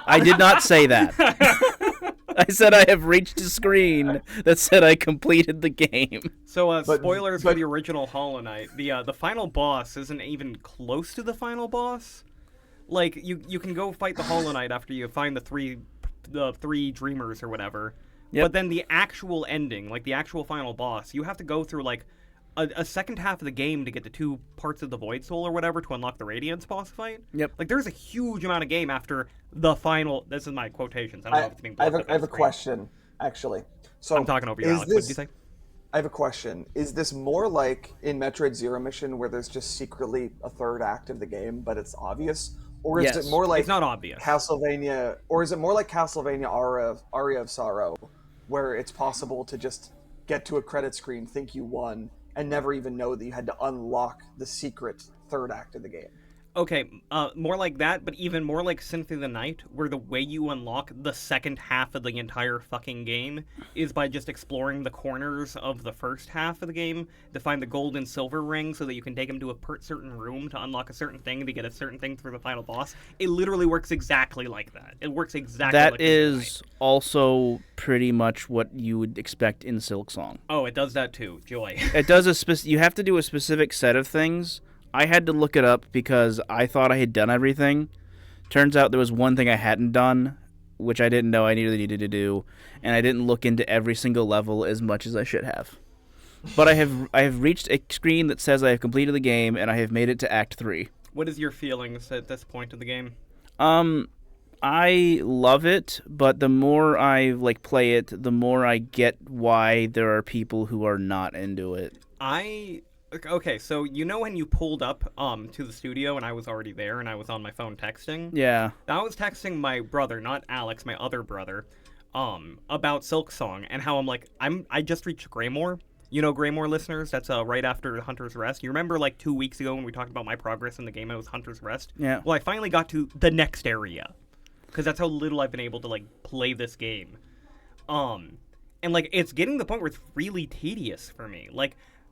[SPEAKER 1] I did not say that. I said I have reached a screen that said I completed the game.
[SPEAKER 2] So, spoilers for the original Hollow Knight. The final boss isn't even close to the final boss. Like, you can go fight the Hollow Knight after you find the three dreamers or whatever. Yep. But then the actual ending, like the actual final boss, you have to go through like a second half of the game to get the 2 parts of the Void Soul or whatever to unlock the Radiance boss fight.
[SPEAKER 1] Yep.
[SPEAKER 2] Like there's a huge amount of game after the final. This is my quotations. I don't know if it's being.
[SPEAKER 3] I have a question, actually. So
[SPEAKER 2] I'm talking over you, Alex. What did you say?
[SPEAKER 3] I have a question. Is this more like in Metroid Zero Mission, where there's just secretly a third act of the game, but it's obvious, or is it more like
[SPEAKER 2] it's not obvious
[SPEAKER 3] Castlevania, or is it more like Castlevania Aria of Sorrow, where it's possible to just get to a credit screen, think you won, and never even know that you had to unlock the secret third act of the game.
[SPEAKER 2] Okay, more like that, but even more like Symphony of the Night, where the way you unlock the second half of the entire fucking game is by just exploring the corners of the first half of the game to find the gold and silver ring so that you can take them to a certain room to unlock a certain thing to get a certain thing for the final boss. It literally works exactly like that. It works exactly like
[SPEAKER 1] That is also pretty much what you would expect in Silksong.
[SPEAKER 2] Oh, it does that too. Joy.
[SPEAKER 1] It does you have to do a specific set of things. I had to look it up because I thought I had done everything. Turns out there was one thing I hadn't done, which I didn't know I needed to do, and I didn't look into every single level as much as I should have. But I have reached a screen that says I have completed the game, and I have made it to Act 3.
[SPEAKER 2] What is your feelings at this point of the game?
[SPEAKER 1] I love it, but the more I play it, the more I get why there are people who are not into it.
[SPEAKER 2] Okay, so you know when you pulled up to the studio and I was already there and I was on my phone texting?
[SPEAKER 1] Yeah.
[SPEAKER 2] I was texting my brother, not Alex, my other brother, about Silksong and how I just reached Greymoor. You know Greymoor, listeners? That's right after Hunter's Rest. You remember 2 weeks ago when we talked about my progress in the game and it was Hunter's Rest?
[SPEAKER 1] Yeah.
[SPEAKER 2] Well, I finally got to the next area because that's how little I've been able to play this game. And it's getting to the point where it's really tedious for me.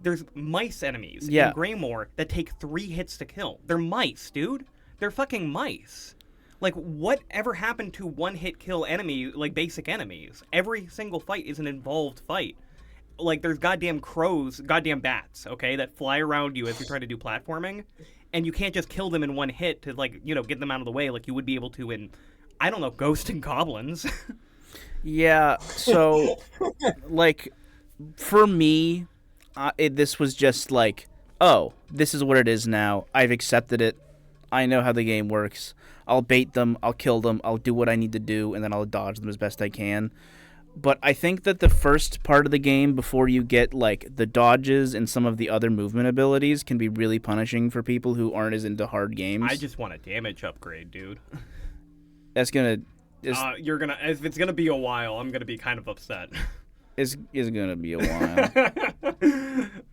[SPEAKER 2] There's mice enemies in Greymoor that take 3 hits to kill. They're mice, dude. They're fucking mice. Whatever happened to one-hit kill enemy, basic enemies? Every single fight is an involved fight. There's goddamn crows, goddamn bats, okay, that fly around you as you're trying to do platforming, and you can't just kill them in one hit to, get them out of the way like you would be able to in, I don't know, Ghosts and Goblins.
[SPEAKER 1] Yeah, so, for me... this was just oh, this is what it is now. I've accepted it. I know how the game works. I'll bait them, I'll kill them, I'll do what I need to do, and then I'll dodge them as best I can. But I think that the first part of the game, before you get, the dodges and some of the other movement abilities, can be really punishing for people who aren't as into hard games.
[SPEAKER 2] I just want a damage upgrade, dude.
[SPEAKER 1] That's gonna...
[SPEAKER 2] If it's gonna be a while, I'm gonna be kind of upset.
[SPEAKER 1] Is gonna be a while.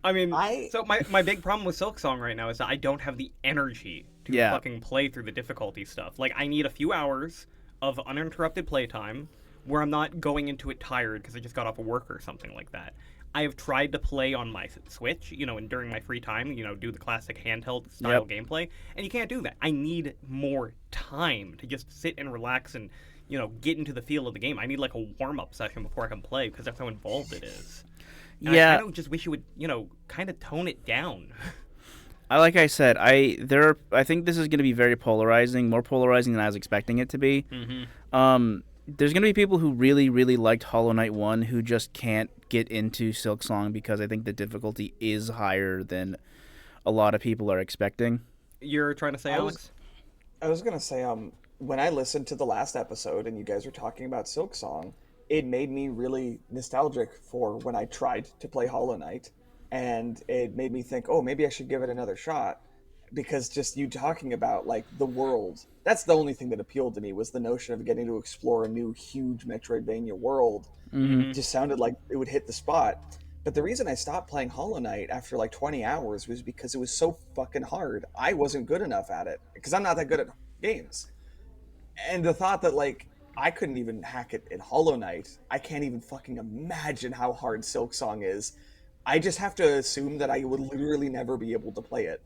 [SPEAKER 2] I mean, so my big problem with Silksong right now is that I don't have the energy to fucking play through the difficulty stuff. I need a few hours of uninterrupted playtime where I'm not going into it tired because I just got off of work or something like that. I have tried to play on my Switch, and during my free time, do the classic handheld style gameplay, and you can't do that. I need more time to just sit and relax and get into the feel of the game. I need a warm-up session before I can play because that's how involved it is. And I kind of just wish you would, kind of tone it down.
[SPEAKER 1] Like I said, I think this is going to be very polarizing, more polarizing than I was expecting it to be.
[SPEAKER 2] Mm-hmm.
[SPEAKER 1] There's going to be people who really, really liked Hollow Knight 1 who just can't get into Silksong because I think the difficulty is higher than a lot of people are expecting.
[SPEAKER 2] You're trying to say, Alex?
[SPEAKER 3] I was going to say, when I listened to the last episode and you guys were talking about Silksong, it made me really nostalgic for when I tried to play Hollow Knight, and it made me think, oh, maybe I should give it another shot, because just you talking about the world, that's the only thing that appealed to me, was the notion of getting to explore a new huge Metroidvania world.
[SPEAKER 1] Mm-hmm.
[SPEAKER 3] Just sounded like it would hit the spot. But the reason I stopped playing Hollow Knight after 20 hours was because it was so fucking hard. I wasn't good enough at it because I'm not that good at games. And the thought that I couldn't even hack it in Hollow Knight, I can't even fucking imagine how hard Silksong is. I just have to assume that I would literally never be able to play it,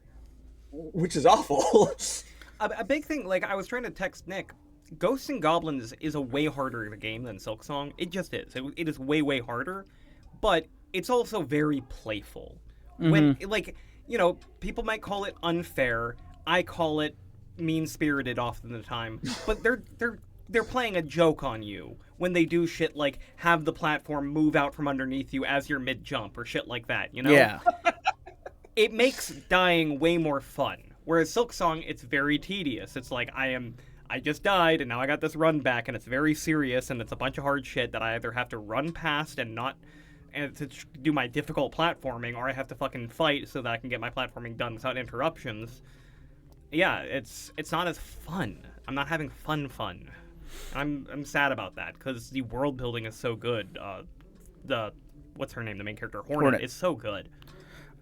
[SPEAKER 3] which is awful.
[SPEAKER 2] A big thing, I was trying to text Nick, Ghosts and Goblins is a way harder game than Silksong. It just is. It is way, way harder, but it's also very playful.
[SPEAKER 1] Mm-hmm.
[SPEAKER 2] When, people might call it unfair. I call it mean-spirited often the time, but they're playing a joke on you when they do shit like have the platform move out from underneath you as you're mid-jump or shit like that,
[SPEAKER 1] Yeah.
[SPEAKER 2] It makes dying way more fun. Whereas Silksong, it's very tedious. It's I just died and now I got this run back and it's very serious and it's a bunch of hard shit that I either have to run past and to do my difficult platforming, or I have to fucking fight so that I can get my platforming done without interruptions. Yeah, it's not as fun. I'm not having fun. I'm sad about that because the world building is so good. What's her name? The main character, Hornet, is so good.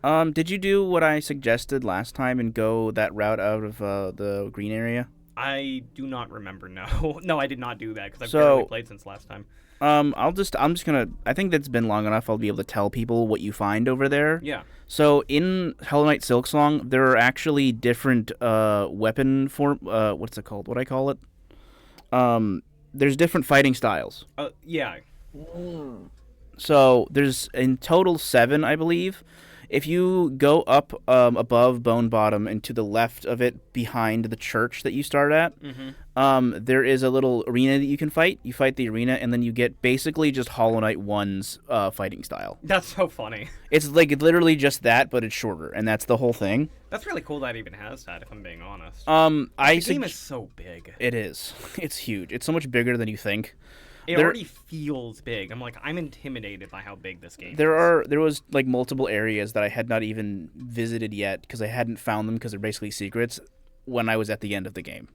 [SPEAKER 1] Did you do what I suggested last time and go that route out of the green area?
[SPEAKER 2] I do not remember. No, no, I did not do that because I've
[SPEAKER 1] So-
[SPEAKER 2] barely played since last time.
[SPEAKER 1] I'm just gonna. I think that's been long enough. I'll be able to tell people what you find over there.
[SPEAKER 2] Yeah.
[SPEAKER 1] So in Hollow Knight Silksong, there are actually different weapon form. What's it called? What I call it? There's different fighting styles.
[SPEAKER 2] Yeah.
[SPEAKER 1] So there's in total 7, I believe. If you go up above Bone Bottom and to the left of it, behind the church that you start at, there is a little arena that you can fight. You fight the arena, and then you get basically just Hollow Knight 1's fighting style.
[SPEAKER 2] That's so funny.
[SPEAKER 1] It's like literally just that, but it's shorter, and that's the whole thing.
[SPEAKER 2] That's really cool that it even has that, if I'm being honest.
[SPEAKER 1] The
[SPEAKER 2] game is so big.
[SPEAKER 1] It is. It's huge. It's so much bigger than you think.
[SPEAKER 2] It already feels big. I'm intimidated by how big this game is.
[SPEAKER 1] There was like multiple areas that I had not even visited yet because I hadn't found them because they're basically secrets when I was at the end of the game.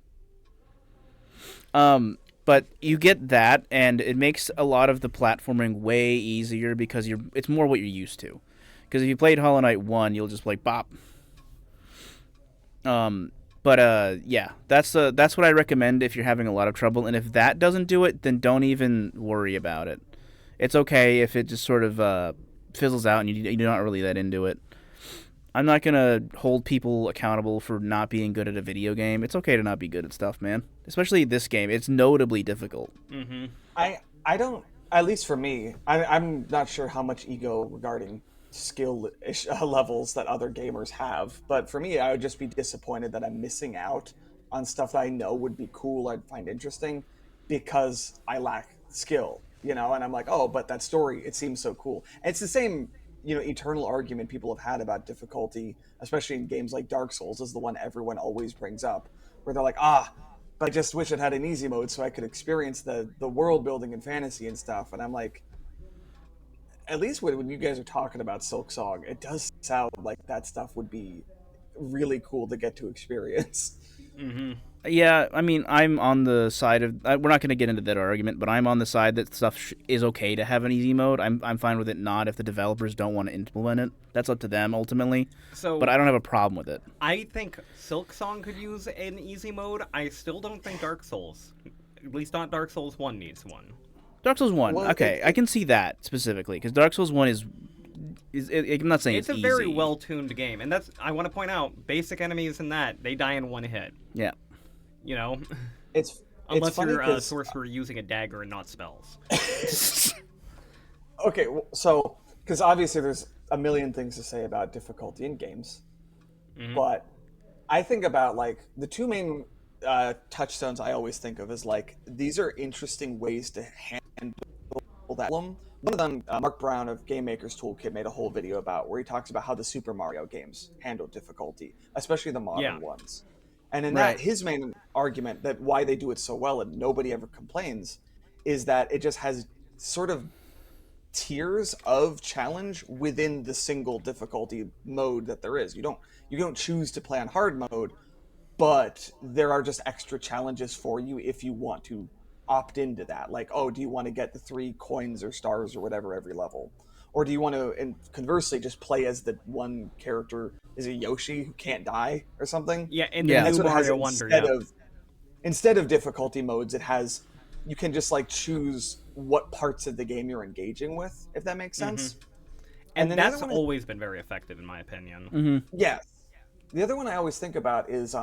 [SPEAKER 1] But you get that, and it makes a lot of the platforming way easier because it's more what you're used to. Because if you played Hollow Knight 1, you'll just like bop. Yeah, that's what I recommend if you're having a lot of trouble. And if that doesn't do it, then don't even worry about it. It's okay if it just sort of fizzles out and you're not really that into it. I'm not going to hold people accountable for not being good at a video game. It's okay to not be good at stuff, man. Especially this game. It's notably difficult.
[SPEAKER 2] Mm-hmm.
[SPEAKER 3] I don't, at least for me, I'm not sure how much ego regarding skill levels that other gamers have, but for me, I would just be disappointed that I'm missing out on stuff that I know would be cool, I'd find interesting, because I lack skill, and I'm like, oh, but that story, it seems so cool. And it's the same, eternal argument people have had about difficulty, especially in games like Dark Souls, is the one everyone always brings up, where they're like, but I just wish it had an easy mode so I could experience the world building and fantasy and stuff. And I'm like, at least when you guys are talking about Silksong, it does sound like that stuff would be really cool to get to experience.
[SPEAKER 2] Mm-hmm.
[SPEAKER 1] Yeah, I mean, I'm on the side of... we're not going to get into that argument, but I'm on the side that stuff is okay to have an easy mode. I'm fine with it not if the developers don't want to implement it. That's up to them, ultimately. But I don't have a problem with it.
[SPEAKER 2] I think Silksong could use an easy mode. I still don't think Dark Souls, at least not Dark Souls 1, needs one.
[SPEAKER 1] Dark Souls 1, okay, I can see that specifically, because Dark Souls 1 is I'm not saying it's
[SPEAKER 2] a
[SPEAKER 1] easy.
[SPEAKER 2] very well-tuned game, and I want to point out, basic enemies in that, they die in one hit.
[SPEAKER 1] Yeah.
[SPEAKER 2] Unless you're a sorcerer using a dagger and not spells.
[SPEAKER 3] Okay, so, because obviously there's a million things to say about difficulty in games, but I think about, the two main touchstones I always think of is, these are interesting ways to handle that problem. One of them, Mark Brown of Game Maker's Toolkit made a whole video about, where he talks about how the Super Mario games handle difficulty, especially the modern ones. And in that, his main argument that why they do it so well and nobody ever complains is that it just has sort of tiers of challenge within the single difficulty mode that there is. You don't choose to play on hard mode, but there are just extra challenges for you if you want to opt into that. Like, oh, do you want to get the 3 coins or stars or whatever every level? Or do you want to, and conversely, just play as the one character, is it Yoshi, who can't die or something?
[SPEAKER 2] Yeah, and the new Mario Wonder,
[SPEAKER 3] instead of difficulty modes, it has, you can just choose what parts of the game you're engaging with, if that makes sense.
[SPEAKER 2] And that's always been very effective, in my opinion.
[SPEAKER 1] Mm-hmm.
[SPEAKER 3] Yes. The other one I always think about is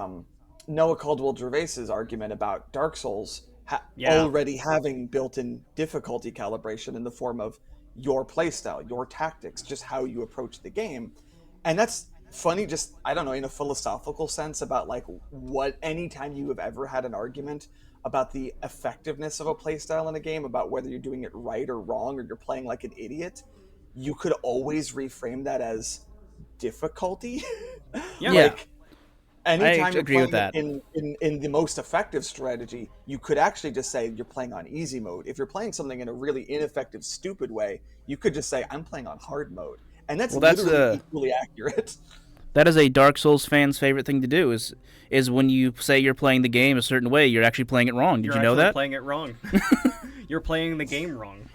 [SPEAKER 3] Noah Caldwell-Gervais's argument about Dark Souls already having built-in difficulty calibration in the form of your playstyle, your tactics, just how you approach the game. And that's funny, just, I don't know, in a philosophical sense about what, anytime you have ever had an argument about the effectiveness of a playstyle in a game, about whether you're doing it right or wrong, or you're playing like an idiot, you could always reframe that as difficulty. Anytime you're playing that in the most effective strategy, you could actually just say you're playing on easy mode. If you're playing something in a really ineffective, stupid way, you could just say, I'm playing on hard mode. And that's literally equally accurate.
[SPEAKER 1] That is a Dark Souls fan's favorite thing to do, is when you say you're playing the game a certain way, you're actually playing it wrong. Did you know that?
[SPEAKER 2] You're playing it wrong. You're playing the game wrong.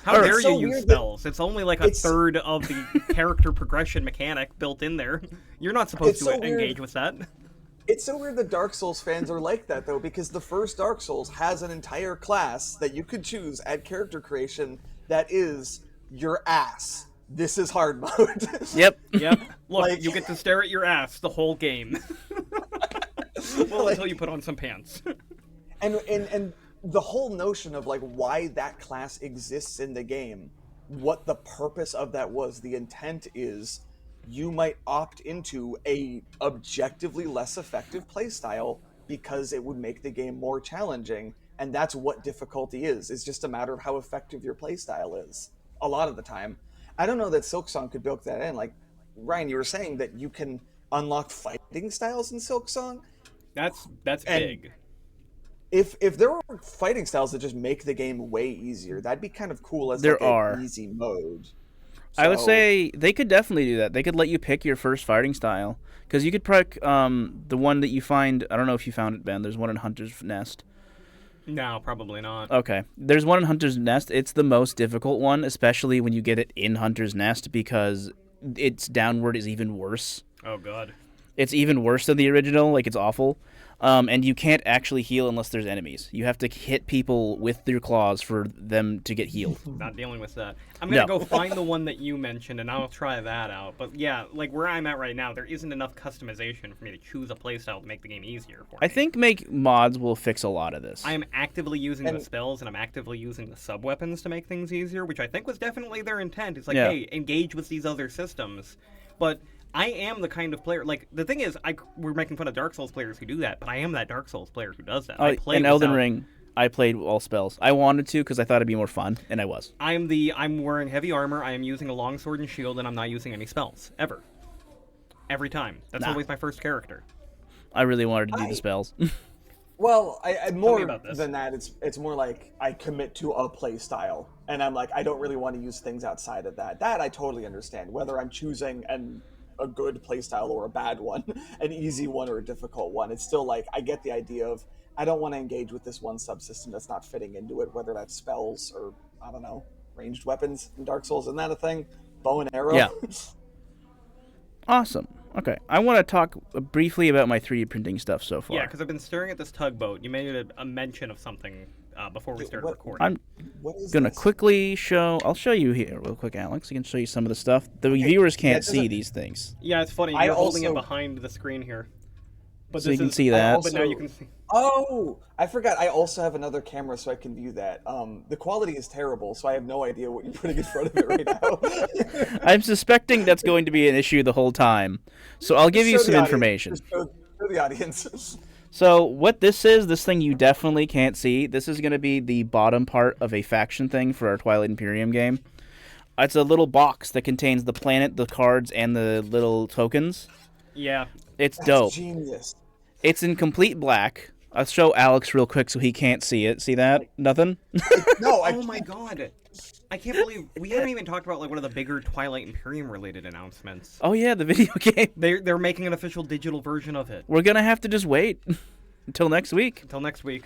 [SPEAKER 2] How dare
[SPEAKER 3] It's so
[SPEAKER 2] you use
[SPEAKER 3] weird that
[SPEAKER 2] spells? It's only like a
[SPEAKER 3] it's
[SPEAKER 2] third of the character progression mechanic built in there. You're not supposed
[SPEAKER 3] it's
[SPEAKER 2] to
[SPEAKER 3] so weird.
[SPEAKER 2] engage with that.
[SPEAKER 3] It's so weird that Dark Souls fans are like that though, because the first Dark Souls has an entire class that you could choose at character creation that is your ass. This is hard mode.
[SPEAKER 1] Yep.
[SPEAKER 2] Yep. Look,
[SPEAKER 3] Like-
[SPEAKER 2] you get to stare at your ass the whole game. Well,
[SPEAKER 3] Like-
[SPEAKER 2] until you put on some pants.
[SPEAKER 3] and the whole notion of like why that class exists in the game, what the purpose of that was, the intent is you might opt into a objectively less effective playstyle because it would make the game more challenging, and that's what difficulty is. It's just a matter of how effective your playstyle is a lot of the time. I don't know that Silksong could build that in. Like Ryan, you were saying that you can unlock fighting styles in Silksong.
[SPEAKER 2] That's
[SPEAKER 3] And-
[SPEAKER 2] big.
[SPEAKER 3] If there were fighting styles that just make the game way easier, that'd be kind of cool as
[SPEAKER 1] There
[SPEAKER 3] like
[SPEAKER 1] are.
[SPEAKER 3] an easy mode.
[SPEAKER 1] I would
[SPEAKER 3] So-
[SPEAKER 1] say they could definitely do that. They could let you pick your first fighting style. Because you could pick the one that you find. I don't know if you found it, Ben. There's one in Hunter's Nest.
[SPEAKER 2] No, probably not.
[SPEAKER 1] Okay. There's one in Hunter's Nest. It's the most difficult one, especially when you get it in Hunter's Nest, because its downward is even worse.
[SPEAKER 2] Oh god.
[SPEAKER 1] It's even worse than the original. Like, it's awful. And you can't actually heal unless there's enemies. You have to hit people with your claws for them to get healed.
[SPEAKER 2] Not dealing with that. I'm gonna
[SPEAKER 1] No.
[SPEAKER 2] go find the one that you mentioned, and I'll try that out. But yeah, like where I'm at right now, there isn't enough customization for me to choose a playstyle to make the game easier for me.
[SPEAKER 1] I think make mods will fix a lot of this.
[SPEAKER 2] I am actively using
[SPEAKER 3] And-
[SPEAKER 2] the spells, and I'm actively using the sub-weapons to make things easier, which I think was definitely their intent. It's like,
[SPEAKER 1] Yeah.
[SPEAKER 2] hey, engage with these other systems. But I am the kind of player, like, the thing is, we're making fun of Dark Souls players who do that, but I am that Dark Souls player who does that. I play
[SPEAKER 1] in Elden
[SPEAKER 2] without-
[SPEAKER 1] Ring, I played all spells. I wanted to because I thought it'd be more fun, and I was.
[SPEAKER 2] I'm wearing heavy armor, I am using a longsword and shield, and I'm not using any spells. Ever. Every time. That's
[SPEAKER 1] Nah.
[SPEAKER 2] always my first character.
[SPEAKER 1] I really wanted to do
[SPEAKER 3] I-
[SPEAKER 1] the spells.
[SPEAKER 3] Well, I more
[SPEAKER 2] about this.
[SPEAKER 3] than that. It's more like I commit to a play style, and I'm like I don't really want to use things outside of that. That I totally understand. Whether I'm choosing a good play style or a bad one, an easy one or a difficult one, it's still like I get the idea of I don't want to engage with this one subsystem that's not fitting into it. Whether that's spells or I don't know, ranged weapons in Dark Souls. Isn't that a thing? Bow and arrow.
[SPEAKER 1] Yeah. Awesome. Okay, I want to talk briefly about my 3D printing stuff so far.
[SPEAKER 2] Yeah, because I've been staring at this tugboat. You made a mention of something before we started
[SPEAKER 3] what-
[SPEAKER 2] recording.
[SPEAKER 1] I'm
[SPEAKER 3] What is
[SPEAKER 1] gonna
[SPEAKER 3] this?
[SPEAKER 1] quickly show. I'll show you here real quick, Alex. I can show you some of the stuff. The viewers can't
[SPEAKER 3] it
[SPEAKER 1] see
[SPEAKER 3] doesn't-
[SPEAKER 1] these things,
[SPEAKER 2] Yeah, it's funny.
[SPEAKER 3] I
[SPEAKER 2] You're holding it
[SPEAKER 3] also-
[SPEAKER 2] behind the screen here. But
[SPEAKER 1] so you
[SPEAKER 2] this
[SPEAKER 1] can
[SPEAKER 2] is-
[SPEAKER 1] see that.
[SPEAKER 2] But now you can see.
[SPEAKER 3] Oh, I forgot. I also have another camera so I can view that. The quality is terrible, so I have no idea what you're putting in front of it right now.
[SPEAKER 1] I'm suspecting that's going to be an issue the whole time. So I'll give you
[SPEAKER 3] Show the
[SPEAKER 1] some
[SPEAKER 3] audience.
[SPEAKER 1] information.
[SPEAKER 3] Just show the audience.
[SPEAKER 1] So what this is, this thing you definitely can't see. This is going to be the bottom part of a faction thing for our Twilight Imperium game. It's a little box that contains the planet, the cards, and the little tokens.
[SPEAKER 2] Yeah.
[SPEAKER 1] It's
[SPEAKER 3] That's
[SPEAKER 1] dope.
[SPEAKER 3] genius.
[SPEAKER 1] It's in complete black. I'll show Alex real quick so he can't see it. See that? Nothing?
[SPEAKER 3] No, I
[SPEAKER 2] Oh my god. I can't believe we haven't even talked about like one of the bigger Twilight Imperium related announcements.
[SPEAKER 1] Oh yeah, the video game.
[SPEAKER 2] They're making an official digital version of it.
[SPEAKER 1] We're going to have to just wait until next week.
[SPEAKER 2] Until next week.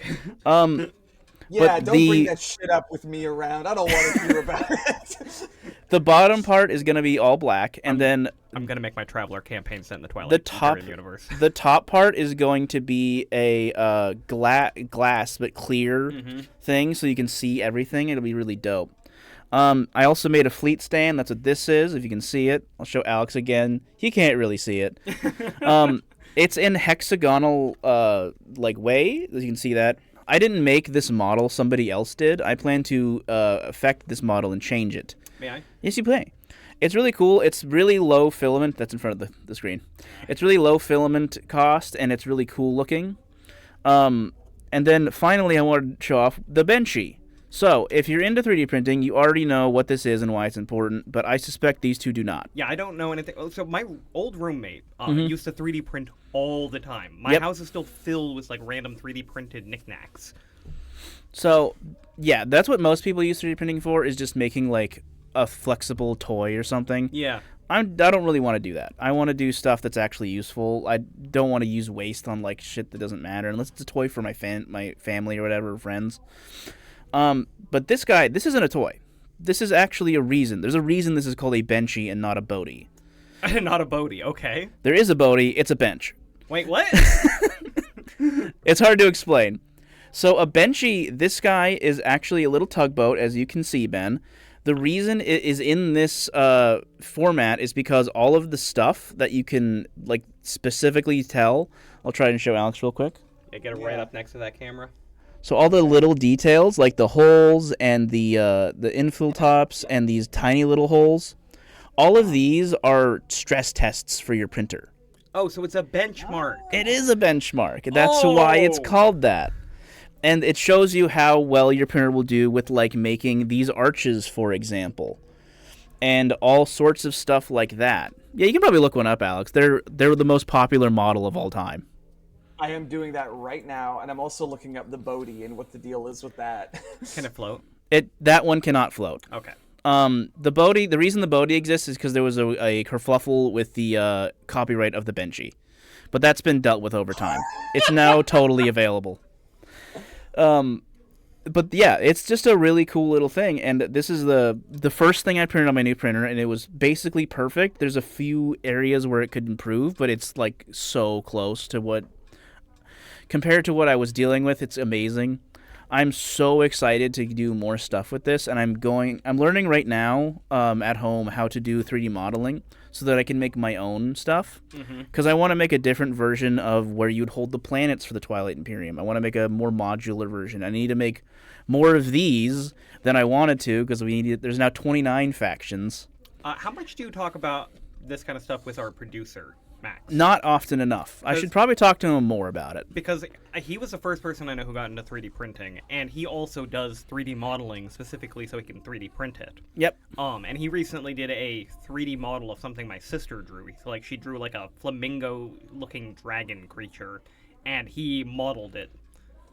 [SPEAKER 3] yeah,
[SPEAKER 1] but
[SPEAKER 3] don't bring
[SPEAKER 1] the-
[SPEAKER 3] that shit up with me around. I don't want to hear about it.
[SPEAKER 1] The bottom part is going to be all black, and then
[SPEAKER 2] I'm gonna make my Traveller campaign set in the Twilight
[SPEAKER 1] the top
[SPEAKER 2] Imperium universe.
[SPEAKER 1] the top part is going to be a glass but clear thing, so you can see everything. It'll be really dope. I also made a fleet stand. That's what this is. If you can see it, I'll show Alex again. He can't really see it. It's in hexagonal like way. As you can see that. I didn't make this model. Somebody else did. I plan to affect this model and change it.
[SPEAKER 2] May I?
[SPEAKER 1] Yes, you may. It's really cool. It's really low filament. That's in front of the screen. It's really low filament cost, and it's really cool looking. And then finally, I wanted to show off the Benchy. So, if you're into 3D printing, you already know what this is and why it's important, but I suspect these two do not.
[SPEAKER 2] Yeah, I don't know anything. So my old roommate used to 3D print all the time. My
[SPEAKER 1] Yep.
[SPEAKER 2] house is still filled with like random 3D printed knickknacks.
[SPEAKER 1] So, yeah, that's what most people use 3D printing for, is just making, like, a flexible toy or something.
[SPEAKER 2] Yeah.
[SPEAKER 1] I don't really want to do that. I want to do stuff that's actually useful. I don't want to use waste on, like, shit that doesn't matter, unless it's a toy for my family or whatever, friends. But this guy, this isn't a toy. this is actually a reason. There's a reason this is called a benchy and not a boaty.
[SPEAKER 2] Not a boaty, okay.
[SPEAKER 1] There is a boaty, it's a bench.
[SPEAKER 2] Wait, what?
[SPEAKER 1] It's hard to explain. So a benchy, this guy is actually a little tugboat, as you can see, Ben. The reason it is in this format is because all of the stuff that you can like specifically tell. I'll try and show Alex real quick.
[SPEAKER 2] Yeah, get it right up next to that camera.
[SPEAKER 1] So all the little details, like the holes and the infill tops and these tiny little holes, all of these are stress tests for your printer.
[SPEAKER 2] Oh, so it's a benchmark.
[SPEAKER 1] It is a benchmark. That's why it's called that. And it shows you how well your printer will do with, like, making these arches, for example. And all sorts of stuff like that. Yeah, you can probably look one up, Alex. They're the most popular model of all time.
[SPEAKER 3] I am doing that right now, and I'm also looking up the boaty and what the deal is with that.
[SPEAKER 2] Can it float?
[SPEAKER 1] That one cannot float.
[SPEAKER 2] Okay.
[SPEAKER 1] The reason the boaty exists is because there was a kerfluffle with the copyright of the benchy. But that's been dealt with over time. It's now totally available. But yeah, it's just a really cool little thing, and this is the first thing I printed on my new printer, and it was basically perfect. There's a few areas where it could improve, but it's like so close to what, compared to what I was dealing with, it's amazing. I'm so excited to do more stuff with this, and I'm learning right now at home how to do 3D modeling so that I can make my own stuff. Because I want to make a different version of where you'd hold the planets for the Twilight Imperium. I want to make a more modular version. I need to make more of these than I wanted to because there's now 29 factions.
[SPEAKER 2] How much do you talk about this kind of stuff with our producer, Max?
[SPEAKER 1] Not often enough. I should probably talk to him more about it.
[SPEAKER 2] Because he was the first person I know who got into 3D printing, and he also does 3D modeling specifically so he can 3D print it.
[SPEAKER 1] Yep.
[SPEAKER 2] And he recently did a 3D model of something my sister drew. Like, she drew like a flamingo-looking dragon creature, and he modeled it.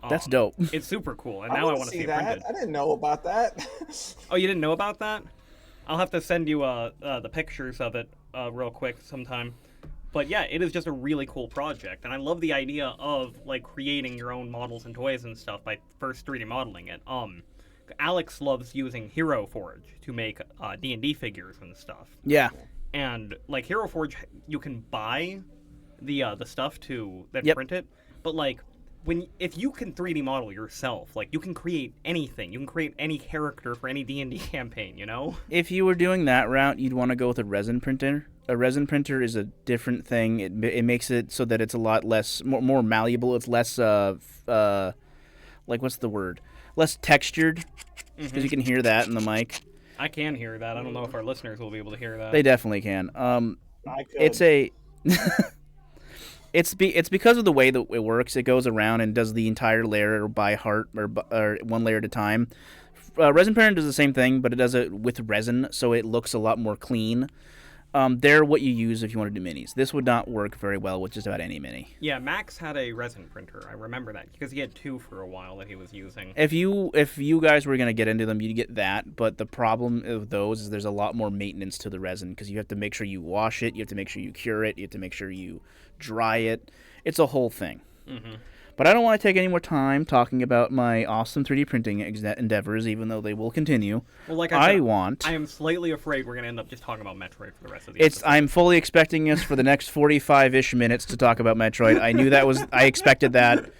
[SPEAKER 1] That's dope.
[SPEAKER 2] It's super cool, and now I want to see it printed.
[SPEAKER 3] I didn't know about that.
[SPEAKER 2] Oh, you didn't know about that? I'll have to send you the pictures of it real quick sometime. But yeah, it is just a really cool project, and I love the idea of like creating your own models and toys and stuff by first 3D modeling it. Alex loves using Hero Forge to make D&D figures and stuff.
[SPEAKER 1] Yeah.
[SPEAKER 2] And like Hero Forge, you can buy the stuff to print it, but like if you can 3D model yourself, like you can create anything. You can create any character for any D&D campaign, you know?
[SPEAKER 1] If you were doing that route, you'd want to go with a resin printer. A resin printer is a different thing. It makes it so that it's a lot less, more malleable. It's less, like, what's the word? Less textured, because you can hear that in the mic.
[SPEAKER 2] I can hear that. I don't know if our listeners will be able to hear that.
[SPEAKER 1] They definitely can.
[SPEAKER 3] I could.
[SPEAKER 1] It's a... It's because of the way that it works. It goes around and does the entire layer by heart or one layer at a time. Resin printer does the same thing, but it does it with resin, so it looks a lot more clean. They're what you use if you want to do minis. This would not work very well with just about any mini.
[SPEAKER 2] Yeah, Max had a resin printer. I remember that because he had two for a while that he was using.
[SPEAKER 1] If you guys were going to get into them, you'd get that. But the problem of those is there's a lot more maintenance to the resin because you have to make sure you wash it, you have to make sure you cure it, you have to make sure you dry it. It's a whole thing.
[SPEAKER 2] Mm-hmm.
[SPEAKER 1] But I don't want to take any more time talking about my awesome 3D printing endeavors, even though they will continue.
[SPEAKER 2] Well, like I am slightly afraid we're going to end up just talking about Metroid for the rest of the episode.
[SPEAKER 1] I'm fully expecting us for the next 45-ish minutes to talk about Metroid. I expected that.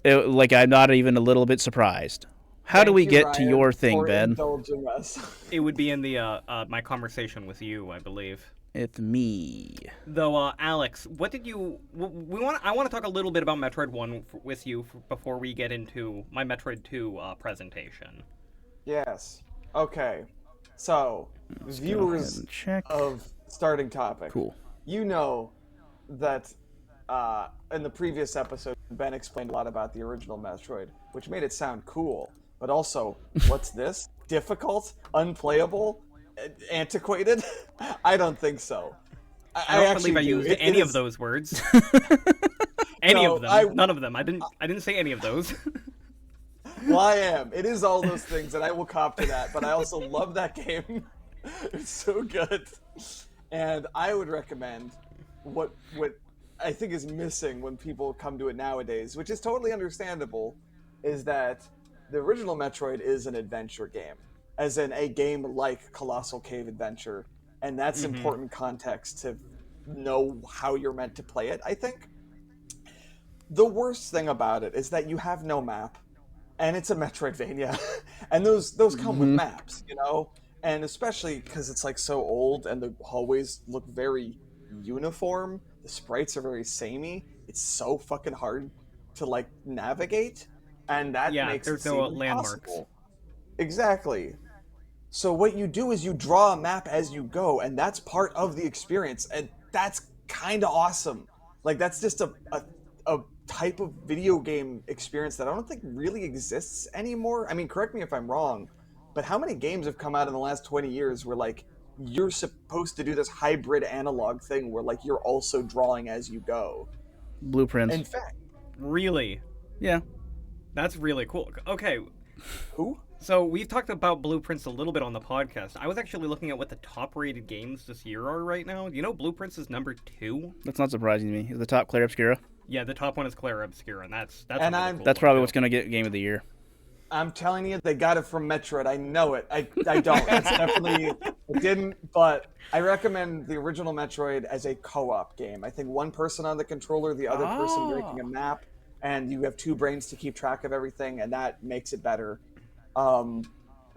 [SPEAKER 1] I'm not even a little bit surprised. How do we get to your thing, Ben?
[SPEAKER 2] It would be in the my conversation with you, I believe.
[SPEAKER 1] It's me.
[SPEAKER 2] Though, Alex, what did you... I want to talk a little bit about Metroid 1 with you before we get into my Metroid 2 presentation.
[SPEAKER 3] Yes. Okay. So, viewers of Starting Topic.
[SPEAKER 1] Cool.
[SPEAKER 3] You know that in the previous episode, Ben explained a lot about the original Metroid, which made it sound cool. But also, what's this? Difficult? Unplayable? Antiquated? I don't think so.
[SPEAKER 2] I don't believe I used any of those words. Any of them. None of them. I didn't say any of those.
[SPEAKER 3] Well, I am. It is all those things, and I will cop to that. But I also love that game. It's so good. And I would recommend what I think is missing when people come to it nowadays, which is totally understandable, is that the original Metroid is an adventure game. as in a game like Colossal Cave Adventure, and that's
[SPEAKER 2] Mm-hmm.
[SPEAKER 3] important context to know how you're meant to play it, I think. The worst thing about it is that you have no map, and it's a Metroidvania, and those come with
[SPEAKER 1] Mm-hmm.
[SPEAKER 3] maps, you know, and especially because it's like so old and the hallways look very uniform, the sprites are very samey. It's so fucking hard to like navigate, and that
[SPEAKER 2] Yeah,
[SPEAKER 3] makes it
[SPEAKER 2] there's no
[SPEAKER 3] seem
[SPEAKER 2] landmarks.
[SPEAKER 3] impossible. Exactly. So what you do is you draw a map as you go, and that's part of the experience, and that's kind of awesome. Like that's just a type of video game experience that I don't think really exists anymore. I mean, correct me if I'm wrong, but how many games have come out in the last 20 years where like you're supposed to do this hybrid analog thing where like you're also drawing as you go?
[SPEAKER 1] Blueprints.
[SPEAKER 3] In fact,
[SPEAKER 2] Really?
[SPEAKER 1] Yeah.
[SPEAKER 2] That's really cool. Okay,
[SPEAKER 3] who?
[SPEAKER 2] so we've talked about Blueprints a little bit on the podcast. I was actually looking at what the top-rated games this year are right now. You know Blueprints is number 2?
[SPEAKER 1] That's not surprising to me. Is the top Claire Obscura?
[SPEAKER 2] Yeah, the top one is Claire Obscura, and that's a
[SPEAKER 3] And
[SPEAKER 2] really
[SPEAKER 3] I'm
[SPEAKER 2] cool
[SPEAKER 1] That's
[SPEAKER 2] one,
[SPEAKER 1] probably
[SPEAKER 2] too.
[SPEAKER 1] what's going to get Game of the Year.
[SPEAKER 3] I'm telling you, they got it from Metroid. I know it. I don't. It's definitely it didn't, but I recommend the original Metroid as a co-op game. I think one person on the controller, the other person breaking a map, and you have two brains to keep track of everything, and that makes it better. Um,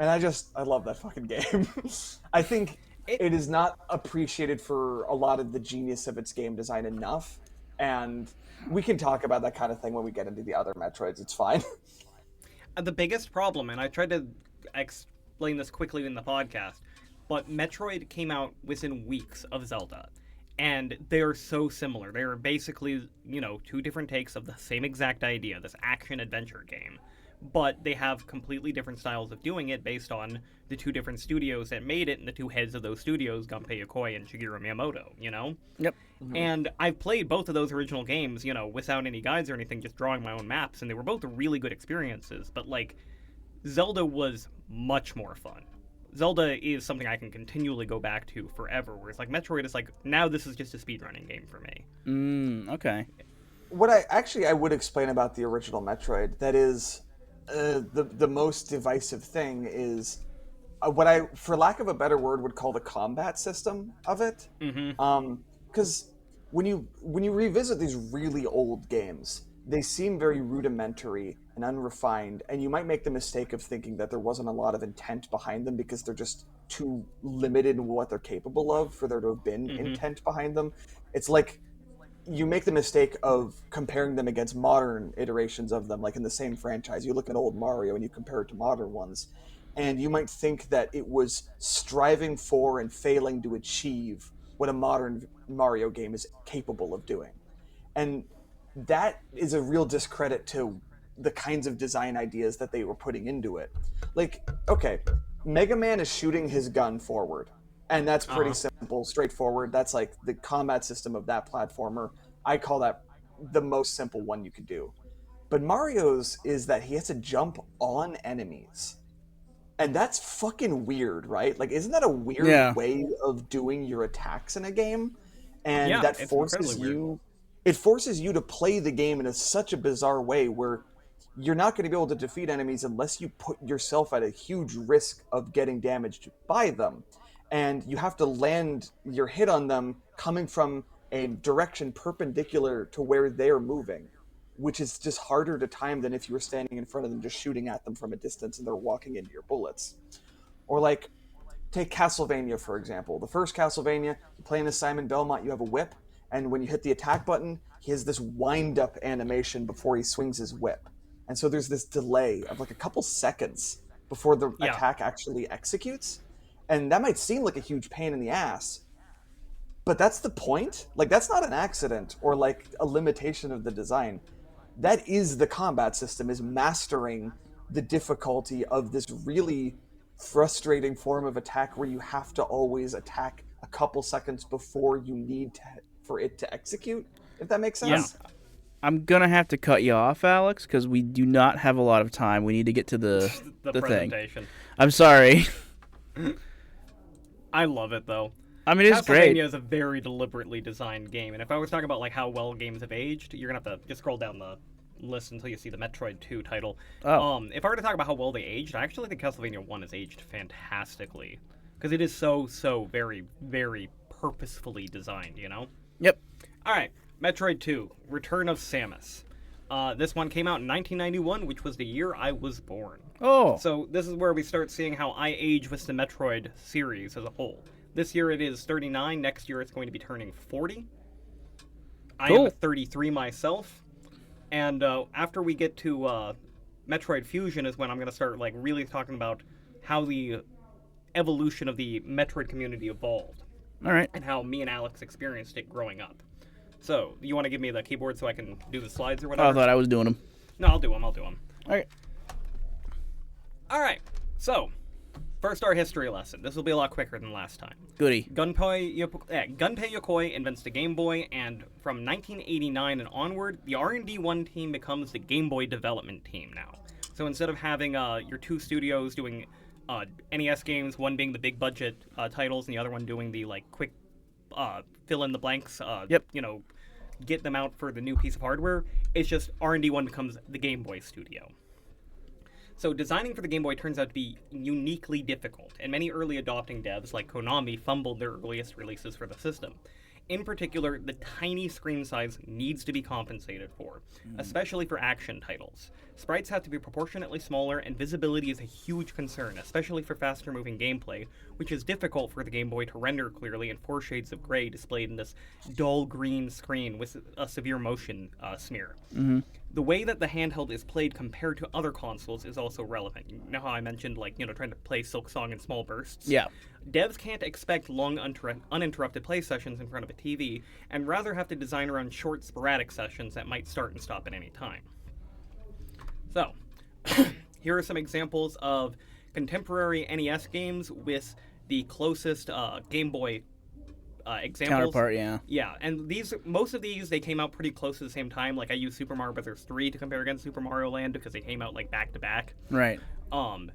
[SPEAKER 3] and I love that fucking game. I think it is not appreciated for a lot of the genius of its game design enough, and we can talk about that kind of thing when we get into the other Metroids. It's fine.
[SPEAKER 2] The biggest problem, and I tried to explain this quickly in the podcast, but Metroid came out within weeks of Zelda. And they are so similar. They are basically, two different takes of the same exact idea, this action adventure game. But they have completely different styles of doing it based on the two different studios that made it and the two heads of those studios, Gunpei Yokoi and Shigeru Miyamoto,
[SPEAKER 1] Yep.
[SPEAKER 2] And I've played both of those original games, without any guides or anything, just drawing my own maps, and they were both really good experiences. But, Zelda was much more fun. Zelda is something I can continually go back to forever, whereas, Metroid is now this is just a speedrunning game for me.
[SPEAKER 1] Okay.
[SPEAKER 3] What I would explain about the original Metroid that is the most divisive thing is what I, for lack of a better word, would call the combat system of it. Because when you revisit these really old games, they seem very rudimentary and unrefined, and you might make the mistake of thinking that there wasn't a lot of intent behind them because they're just too limited in what they're capable of for there to have been intent behind them. It's like you make the mistake of comparing them against modern iterations of them, like in the same franchise. You look at old Mario and you compare it to modern ones, and you might think that it was striving for and failing to achieve what a modern Mario game is capable of doing. And that is a real discredit to the kinds of design ideas that they were putting into it. Like, okay, Mega Man is shooting his gun forward, and that's pretty simple, straightforward. That's like the combat system of that platformer. I call that the most simple one you could do. But Mario's is that he has to jump on enemies. And that's fucking weird, right? Like, isn't that a weird way of doing your attacks in a game? And
[SPEAKER 2] Yeah,
[SPEAKER 3] that
[SPEAKER 2] it's
[SPEAKER 3] forces
[SPEAKER 2] incredibly weird.
[SPEAKER 3] it forces you to play the game in such a bizarre way where you're not going to be able to defeat enemies unless you put yourself at a huge risk of getting damaged by them. And you have to land your hit on them coming from a direction perpendicular to where they're moving, which is just harder to time than if you were standing in front of them just shooting at them from a distance and they're walking into your bullets. Or like, take Castlevania, for example. The first Castlevania, you play in as Simon Belmont, you have a whip, and when you hit the attack button, he has this wind-up animation before he swings his whip. And so there's this delay of like a couple seconds before the attack actually executes. And that might seem like a huge pain in the ass, but that's the point. Like, that's not an accident or like a limitation of the design. That is the combat system, is mastering the difficulty of this really frustrating form of attack where you have to always attack a couple seconds before you need for it to execute, if that makes sense.
[SPEAKER 2] Yeah.
[SPEAKER 1] I'm gonna have to cut you off, Alex, because we do not have a lot of time. We need to get to the thing.
[SPEAKER 2] Presentation.
[SPEAKER 1] I'm sorry.
[SPEAKER 2] I love it, though.
[SPEAKER 1] I mean, it's great.
[SPEAKER 2] Castlevania is a very deliberately designed game, and if I was talking about how well games have aged, you're gonna have to just scroll down the list until you see the Metroid 2 title.
[SPEAKER 1] Oh.
[SPEAKER 2] If I were to talk about how well they aged, I actually think Castlevania 1 has aged fantastically. Because it is so very, very purposefully designed, you know?
[SPEAKER 1] Yep.
[SPEAKER 2] Alright, Metroid 2, Return of Samus. This one came out in 1991, which was the year I was born.
[SPEAKER 1] Oh.
[SPEAKER 2] So this is where we start seeing how I age with the Metroid series as a whole. This year it is 39, next year it's going to be turning 40. I am 33 myself, and after we get to Metroid Fusion is when I'm going to start like really talking about how the evolution of the Metroid community evolved.
[SPEAKER 1] All right.
[SPEAKER 2] And how me and Alex experienced it growing up. So, you want to give me the keyboard so I can do the slides or whatever?
[SPEAKER 1] I thought I was doing them.
[SPEAKER 2] No, I'll do them.
[SPEAKER 1] All right.
[SPEAKER 2] Alright, so, first our history lesson. This will be a lot quicker than last time.
[SPEAKER 1] Goody.
[SPEAKER 2] Gunpei Yokoi invents the Game Boy, and from 1989 and onward, the R&D1 team becomes the Game Boy development team now. So instead of having your two studios doing NES games, one being the big budget titles and the other one doing the like quick fill in the blanks, you know, get them out for the new piece of hardware, it's just R&D1 becomes the Game Boy studio. So designing for the Game Boy turns out to be uniquely difficult, and many early adopting devs like Konami fumbled their earliest releases for the system. In particular, the tiny screen size needs to be compensated for, especially for action titles. Sprites have to be proportionately smaller, and visibility is a huge concern, especially for faster-moving gameplay, which is difficult for the Game Boy to render clearly in 4 shades of gray displayed in this dull green screen with a severe motion smear.
[SPEAKER 1] Mm-hmm.
[SPEAKER 2] The way that the handheld is played compared to other consoles is also relevant. You know how I mentioned, like, you know, trying to play silksong in small bursts?
[SPEAKER 1] Yeah.
[SPEAKER 2] Devs can't expect long, uninterrupted play sessions in front of a TV, and rather have to design around short, sporadic sessions that might start and stop at any time. So, here are some examples of contemporary NES games with the closest Game Boy examples.
[SPEAKER 1] Counterpart, yeah.
[SPEAKER 2] Yeah, and most of these, they came out pretty close to the same time. Like, I used Super Mario Bros. 3 to compare against Super Mario Land because they came out, like, back-to-back.
[SPEAKER 1] Right.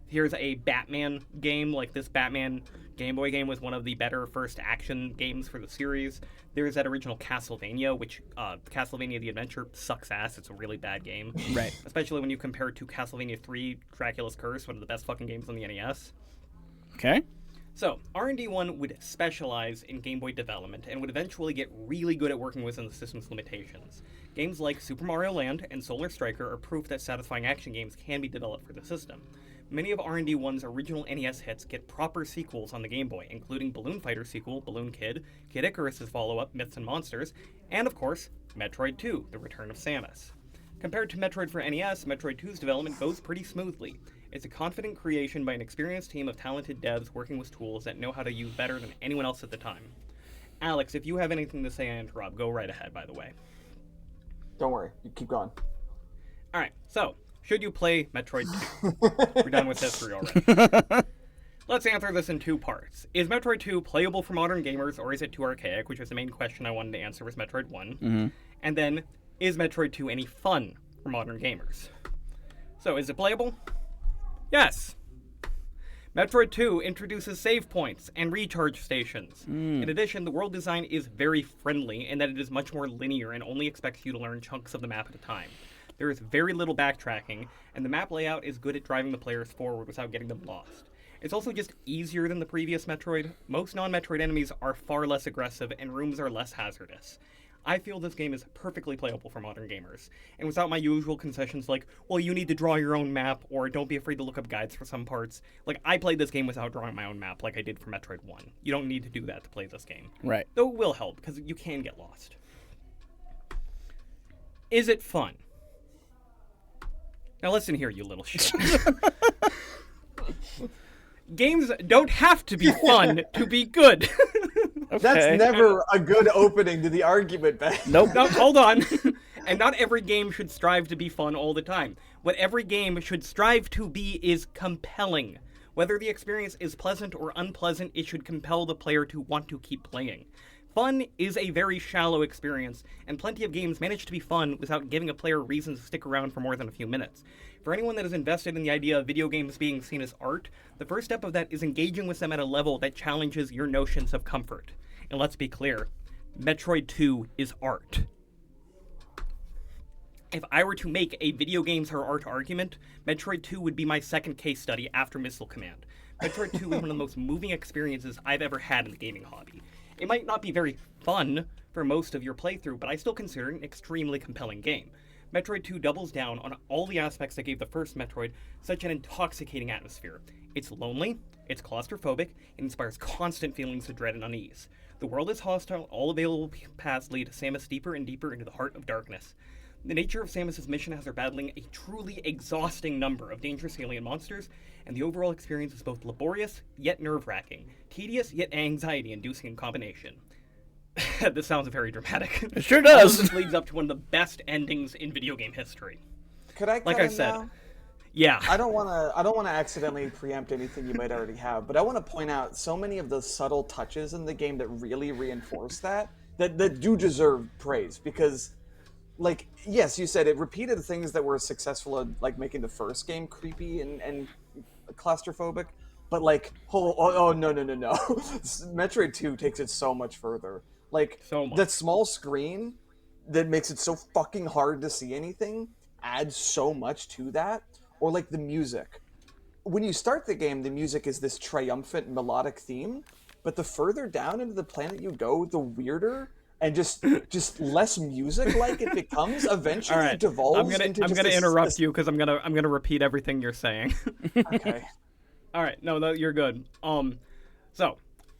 [SPEAKER 2] Here's a Batman game. Like, this Batman Game Boy game was one of the better first action games for the series. There's that original Castlevania, which, Castlevania The Adventure sucks ass. It's a really bad game.
[SPEAKER 1] Right.
[SPEAKER 2] Especially when you compare it to Castlevania 3, Dracula's Curse, one of the best fucking games on the NES.
[SPEAKER 1] Okay.
[SPEAKER 2] So, R&D1 would specialize in Game Boy development and would eventually get really good at working within the system's limitations. Games like Super Mario Land and Solar Striker are proof that satisfying action games can be developed for the system. Many of R&D1's original NES hits get proper sequels on the Game Boy, including Balloon Fighter sequel, Balloon Kid, Kid Icarus' follow-up, Myths and Monsters, and of course, Metroid 2, The Return of Samus. Compared to Metroid for NES, Metroid 2's development goes pretty smoothly. It's a confident creation by an experienced team of talented devs working with tools that know how to use better than anyone else at the time. Alex, if you have anything to say, I interrupt. Go right ahead, by the way.
[SPEAKER 3] Don't worry. You keep going.
[SPEAKER 2] Alright, so, should you play Metroid 2? We're done with history already. Let's answer this in 2 parts. Is Metroid 2 playable for modern gamers, or is it too archaic, which was the main question I wanted to answer with Metroid 1.
[SPEAKER 1] Mm-hmm.
[SPEAKER 2] And then, is Metroid 2 any fun for modern gamers? So, is it playable? Yes! Metroid 2 introduces save points and recharge stations. In addition, the world design is very friendly in that it is much more linear and only expects you to learn chunks of the map at a time. There is very little backtracking, and the map layout is good at driving the players forward without getting them lost. It's also just easier than the previous Metroid. Most non-Metroid enemies are far less aggressive, and rooms are less hazardous. I feel this game is perfectly playable for modern gamers, and without my usual concessions like, well, you need to draw your own map, or don't be afraid to look up guides for some parts. Like, I played this game without drawing my own map like I did for Metroid 1. You don't need to do that to play this game.
[SPEAKER 1] Right.
[SPEAKER 2] Though it will help, because you can get lost. Is it fun? Now listen here, you little shit. Games don't have to be fun to be good.
[SPEAKER 1] Okay.
[SPEAKER 3] That's never a good opening to the argument, Ben.
[SPEAKER 1] Nope.
[SPEAKER 2] No, hold on. And not every game should strive to be fun all the time. What every game should strive to be is compelling. Whether the experience is pleasant or unpleasant, it should compel the player to want to keep playing. Fun is a very shallow experience, and plenty of games manage to be fun without giving a player reason to stick around for more than a few minutes. For anyone that is invested in the idea of video games being seen as art, the first step of that is engaging with them at a level that challenges your notions of comfort. And let's be clear, Metroid 2 is art. If I were to make a video games or art argument, Metroid 2 would be my second case study after Missile Command. Metroid 2 is one of the most moving experiences I've ever had in the gaming hobby. It might not be very fun for most of your playthrough, but I still consider it an extremely compelling game. Metroid 2 doubles down on all the aspects that gave the first Metroid such an intoxicating atmosphere. It's lonely, it's claustrophobic, and inspires constant feelings of dread and unease. The world is hostile, all available paths lead Samus deeper and deeper into the heart of darkness. The nature of Samus' mission has her battling a truly exhausting number of dangerous alien monsters, and the overall experience is both laborious yet nerve-wracking, tedious yet anxiety-inducing in combination. This sounds very dramatic.
[SPEAKER 1] It sure does.
[SPEAKER 2] All of this leads up to one of the best endings in video game history.
[SPEAKER 3] Could I
[SPEAKER 2] Like
[SPEAKER 3] cut
[SPEAKER 2] I
[SPEAKER 3] in
[SPEAKER 2] said,
[SPEAKER 3] now?
[SPEAKER 2] yeah.
[SPEAKER 3] I don't want to accidentally preempt anything you might already have, but I want to point out so many of the subtle touches in the game that really reinforce that do deserve praise, because, like, yes, you said it repeated things that were successful at, like, making the first game creepy and claustrophobic, but, like, no. Metroid 2 takes it so much further. Like,
[SPEAKER 2] So much.
[SPEAKER 3] that small screen that makes it so fucking hard to see anything adds so much to that. Or, like, the music. When you start the game, the music is this triumphant melodic theme, but the further down into the planet you go, the weirder and just less music-like it becomes. Eventually,
[SPEAKER 2] All right.
[SPEAKER 3] it devolves
[SPEAKER 2] I'm
[SPEAKER 3] into just
[SPEAKER 2] gonna
[SPEAKER 3] this,
[SPEAKER 2] interrupt you because I'm gonna repeat everything you're saying.
[SPEAKER 3] Okay.
[SPEAKER 2] All right, no, you're good. So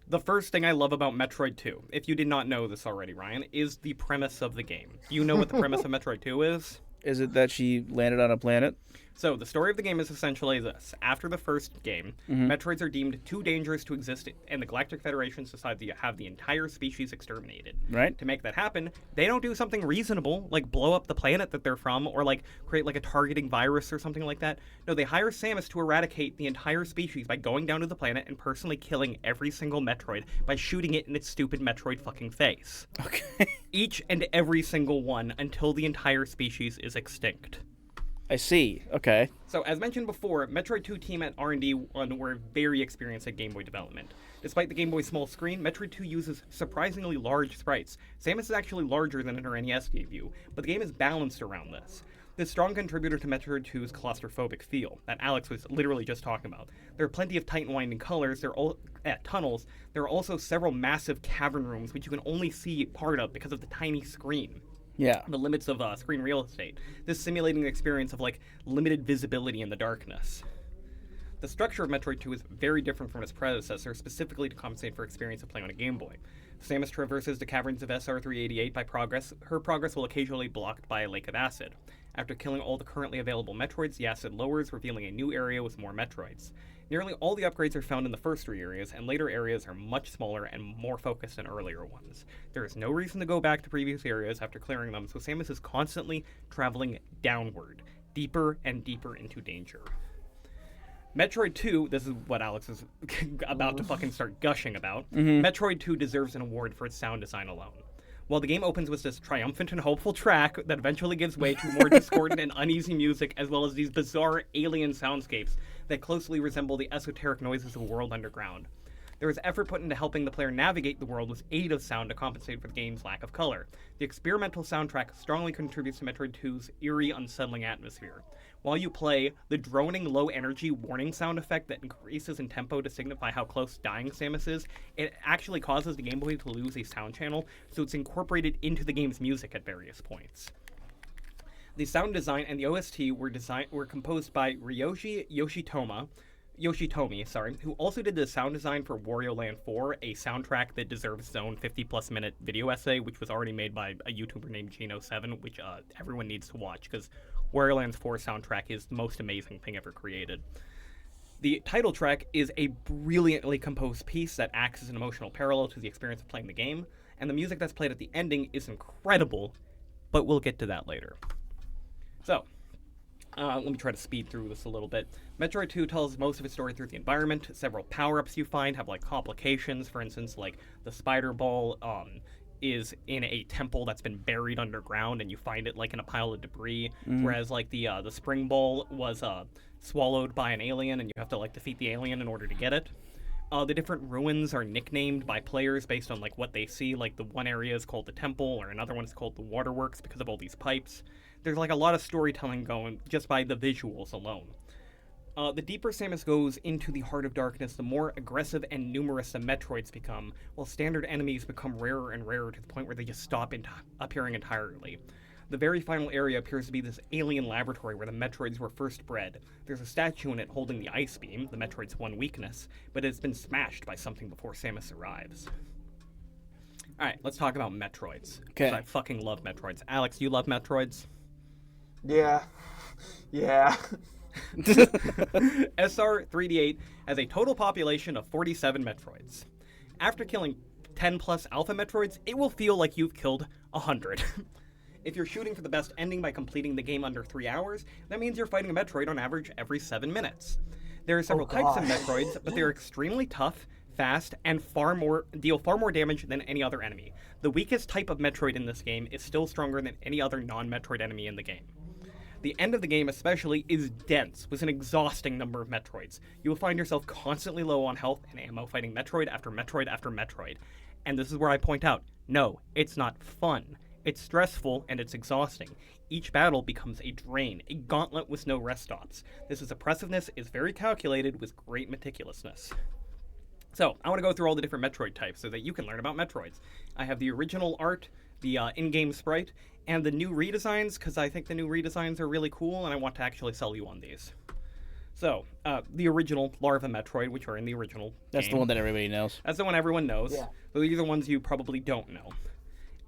[SPEAKER 2] the first thing I love about Metroid 2, if you did not know this already, Ryan, is the premise of the game. Do you know what the premise of Metroid 2 is?
[SPEAKER 1] Is it that she landed on a planet?
[SPEAKER 2] So the story of the game is essentially this. After the first game, Metroids are deemed too dangerous to exist, and the Galactic Federation decides to have the entire species exterminated.
[SPEAKER 1] Right.
[SPEAKER 2] To make that happen, they don't do something reasonable, like blow up the planet that they're from, or like create like a targeting virus or something like that. No, they hire Samus to eradicate the entire species by going down to the planet and personally killing every single Metroid by shooting it in its stupid Metroid fucking face.
[SPEAKER 1] Okay.
[SPEAKER 2] Each and every single one until the entire species is extinct.
[SPEAKER 1] I see. Okay.
[SPEAKER 2] So, as mentioned before, Metroid 2 team at R&D were very experienced at Game Boy development. Despite the Game Boy's small screen, Metroid 2 uses surprisingly large sprites. Samus is actually larger than in her NES debut, but the game is balanced around this. This strong contributor to Metroid 2's claustrophobic feel that Alex was literally just talking about. There are plenty of tight and winding tunnels. There are also several massive cavern rooms which you can only see part of because of the tiny screen.
[SPEAKER 1] Yeah.
[SPEAKER 2] The limits of screen real estate. This simulating the experience of like limited visibility in the darkness. The structure of Metroid 2 is very different from its predecessor, specifically to compensate for experience of playing on a Game Boy. Samus traverses the caverns of SR388 by progress. Her progress will occasionally be blocked by a lake of acid. After killing all the currently available Metroids, the acid lowers, revealing a new area with more Metroids. Nearly all the upgrades are found in the first three areas, and later areas are much smaller and more focused than earlier ones. There is no reason to go back to previous areas after clearing them, so Samus is constantly traveling downward, deeper and deeper into danger. Metroid 2, this is what Alex is about to fucking start gushing about. Metroid 2 deserves an award for its sound design alone. While the game opens with this triumphant and hopeful track that eventually gives way to more discordant and uneasy music, as well as these bizarre alien soundscapes that closely resemble the esoteric noises of a world underground. There is effort put into helping the player navigate the world with aid of sound to compensate for the game's lack of color. The experimental soundtrack strongly contributes to Metroid 2's eerie, unsettling atmosphere. While you play, the droning low-energy warning sound effect that increases in tempo to signify how close dying Samus is, it actually causes the Game Boy to lose a sound channel, so it's incorporated into the game's music at various points. The sound design and the OST were composed by Ryoshi Yoshitomi, who also did the sound design for Wario Land 4, a soundtrack that deserves its own 50-plus minute video essay, which was already made by a YouTuber named Geno7, which everyone needs to watch, because Wario Land 4 soundtrack is the most amazing thing ever created. The title track is a brilliantly composed piece that acts as an emotional parallel to the experience of playing the game, and the music that's played at the ending is incredible, but we'll get to that later. So, let me try to speed through this a little bit. Metroid 2 tells most of its story through the environment. Several power-ups you find have, like, complications. For instance, like, the spider ball is in a temple that's been buried underground, and you find it, like, in a pile of debris. Whereas, like, the spring ball was swallowed by an alien, and you have to, like, defeat the alien in order to get it. The different ruins are nicknamed by players based on like what they see. Like the one area is called the temple, or another one is called the waterworks because of all these pipes. There's like a lot of storytelling going just by the visuals alone. The deeper Samus goes into the Heart of Darkness, the more aggressive and numerous the Metroids become, while standard enemies become rarer and rarer to the point where they just stop appearing entirely. The very final area appears to be this alien laboratory where the Metroids were first bred. There's a statue in it holding the Ice Beam, the Metroid's one weakness, but it's been smashed by something before Samus arrives. Alright, let's talk about Metroids.
[SPEAKER 1] Okay.
[SPEAKER 2] I fucking love Metroids. Alex, you love Metroids?
[SPEAKER 3] Yeah. Yeah.
[SPEAKER 2] SR3D8 has a total population of 47 Metroids. After killing 10 plus Alpha Metroids, it will feel like you've killed 100. If you're shooting for the best ending by completing the game under 3 hours, that means you're fighting a Metroid on average every 7 minutes. There are several types of Metroids, but they're extremely tough, fast, and deal far more damage than any other enemy. The weakest type of Metroid in this game is still stronger than any other non-Metroid enemy in the game. The end of the game especially is dense, with an exhausting number of Metroids. You will find yourself constantly low on health and ammo fighting Metroid after Metroid after Metroid. And this is where I point out, no, it's not fun. It's stressful and it's exhausting. Each battle becomes a drain, a gauntlet with no rest stops. This oppressiveness is very calculated with great meticulousness. So, I want to go through all the different Metroid types so that you can learn about Metroids. I have the original art, the in-game sprite, and the new redesigns, because I think the new redesigns are really cool, and I want to actually sell you on these. So, the original Larva Metroid, which are in the original
[SPEAKER 1] That's
[SPEAKER 2] game.
[SPEAKER 1] the one that everybody knows.
[SPEAKER 2] That's the one everyone knows.
[SPEAKER 3] Yeah.
[SPEAKER 2] But these are the ones you probably don't know.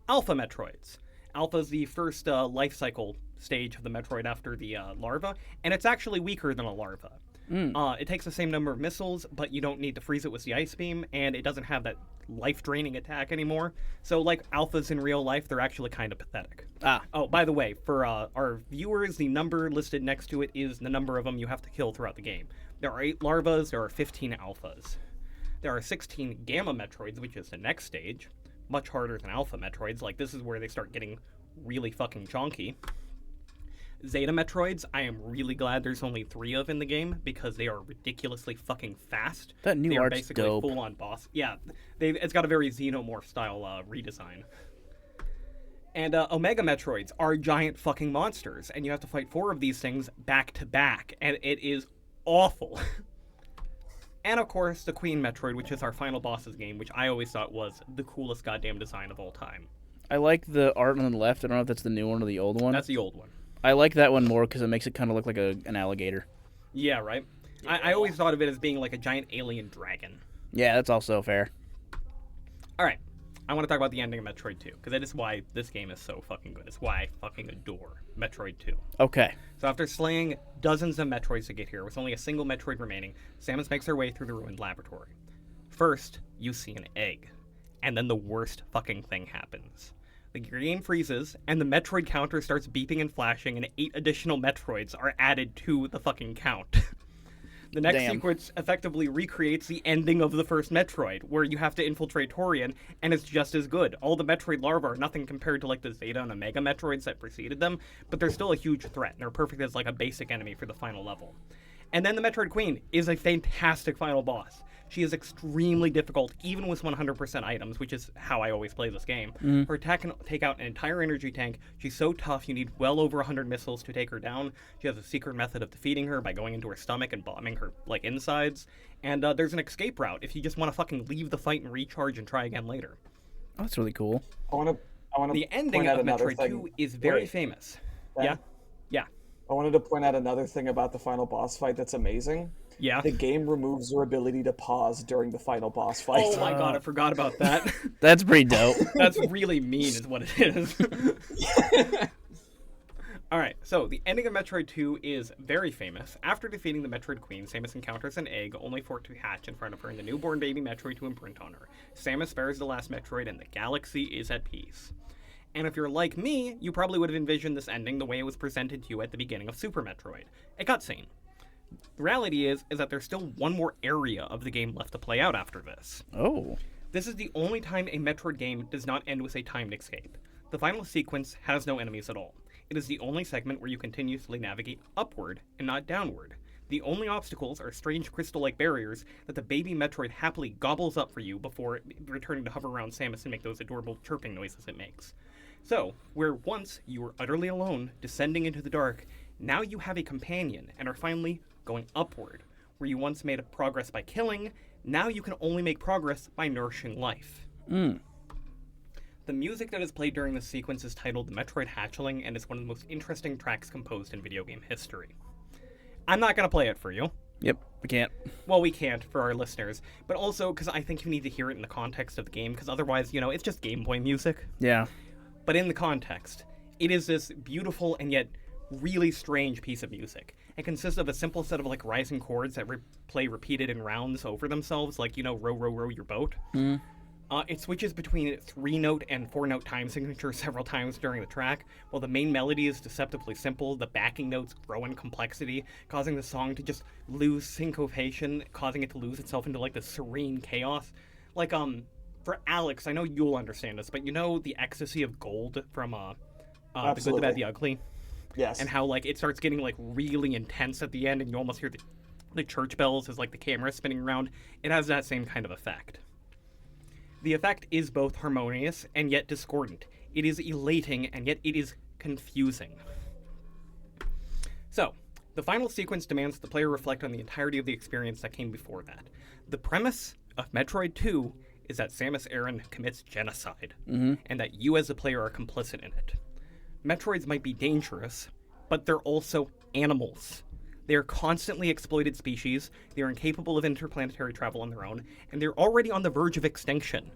[SPEAKER 2] Alpha Metroids. Alpha is the first life cycle stage of the Metroid after the larva, and it's actually weaker than a larva. It takes the same number of missiles, but you don't need to freeze it with the Ice Beam, and it doesn't have that life-draining attack anymore. So, like alphas in real life, they're actually kind of pathetic. Oh, by the way, for our viewers, the number listed next to it is the number of them you have to kill throughout the game. There are 8 larvas, there are 15 alphas. There are 16 Gamma Metroids, which is the next stage. Much harder than Alpha Metroids. Like, this is where they start getting really fucking chonky. Zeta Metroids, I am really glad there's only 3 of in the game because they are ridiculously fucking fast.
[SPEAKER 1] That new
[SPEAKER 2] they are
[SPEAKER 1] art's
[SPEAKER 2] basically
[SPEAKER 1] dope.
[SPEAKER 2] full-on boss. Yeah, it's got a very Xenomorph style redesign. And Omega Metroids are giant fucking monsters, and you have to fight 4 of these things back to back, and it is awful. And of course, the Queen Metroid, which is our final boss's game, which I always thought was the coolest goddamn design of all time.
[SPEAKER 1] I like the art on the left. I don't know if that's the new one or the old one.
[SPEAKER 2] That's the old one.
[SPEAKER 1] I like that one more because it makes it kind of look like an alligator.
[SPEAKER 2] Yeah, right? I always thought of it as being like a giant alien dragon.
[SPEAKER 1] Yeah, that's also fair.
[SPEAKER 2] Alright, I want to talk about the ending of Metroid 2, because that is why this game is so fucking good. It's why I fucking adore Metroid 2.
[SPEAKER 1] Okay.
[SPEAKER 2] So after slaying dozens of Metroids to get here, with only a single Metroid remaining, Samus makes her way through the ruined laboratory. First, you see an egg, and then the worst fucking thing happens. The game freezes, and the Metroid counter starts beeping and flashing, and 8 additional Metroids are added to the fucking count. The next sequence effectively recreates the ending of the first Metroid, where you have to infiltrate Torian, and it's just as good. All the Metroid larvae are nothing compared to like the Zeta and Omega Metroids that preceded them, but they're still a huge threat, and they're perfect as like a basic enemy for the final level. And then the Metroid Queen is a fantastic final boss. She is extremely difficult, even with 100% items, which is how I always play this game. Her attack can take out an entire energy tank. She's so tough, you need well over 100 missiles to take her down. She has a secret method of defeating her by going into her stomach and bombing her, like, insides. And there's an escape route if you just want to fucking leave the fight and recharge and try again later.
[SPEAKER 1] Oh, that's really cool.
[SPEAKER 3] I want to.
[SPEAKER 2] The ending of Metroid 2 is very famous.
[SPEAKER 3] Ben?
[SPEAKER 2] Yeah?
[SPEAKER 3] I wanted to point out another thing about the final boss fight that's amazing.
[SPEAKER 2] Yeah?
[SPEAKER 3] The game removes your ability to pause during the final boss fight.
[SPEAKER 2] Oh my god, I forgot about that.
[SPEAKER 1] That's pretty dope.
[SPEAKER 2] That's really mean is what it is. Alright, so the ending of Metroid 2 is very famous. After defeating the Metroid Queen, Samus encounters an egg, only for it to hatch in front of her and the newborn baby Metroid to imprint on her. Samus spares the last Metroid and the galaxy is at peace. And if you're like me, you probably would have envisioned this ending the way it was presented to you at the beginning of Super Metroid. A cutscene. The reality is that there's still one more area of the game left to play out after this.
[SPEAKER 1] Oh.
[SPEAKER 2] This is the only time a Metroid game does not end with a timed escape. The final sequence has no enemies at all. It is the only segment where you continuously navigate upward and not downward. The only obstacles are strange crystal-like barriers that the baby Metroid happily gobbles up for you before returning to hover around Samus and make those adorable chirping noises it makes. So, where once you were utterly alone, descending into the dark, now you have a companion and are finally going upward. Where you once made progress by killing, now you can only make progress by nourishing life. The music that is played during this sequence is titled The Metroid Hatchling and is one of the most interesting tracks composed in video game history. I'm not going to play it for you.
[SPEAKER 1] Yep, we can't.
[SPEAKER 2] Well, we can't for our listeners, but also because I think you need to hear it in the context of the game, because otherwise, it's just Game Boy music.
[SPEAKER 1] Yeah.
[SPEAKER 2] But in the context, it is this beautiful and yet really strange piece of music. It consists of a simple set of rising chords that play repeated in rounds over themselves, like, row, row, row your boat. It switches between 3-note and 4-note time signatures several times during the track. While the main melody is deceptively simple, the backing notes grow in complexity, causing the song to just lose syncopation, causing it to lose itself into this serene chaos. For Alex, I know you'll understand this, but the ecstasy of Gold from The Good, the Bad, the Ugly?
[SPEAKER 3] Yes.
[SPEAKER 2] And how it starts getting really intense at the end, and you almost hear the church bells as the camera spinning around. It has that same kind of effect. The effect is both harmonious and yet discordant. It is elating and yet it is confusing. So, the final sequence demands that the player reflect on the entirety of the experience that came before that. The premise of Metroid 2 is that Samus Aran commits genocide, and that you as a player are complicit in it. Metroids might be dangerous, but they're also animals. They are constantly exploited species, they are incapable of interplanetary travel on their own, and they're already on the verge of extinction.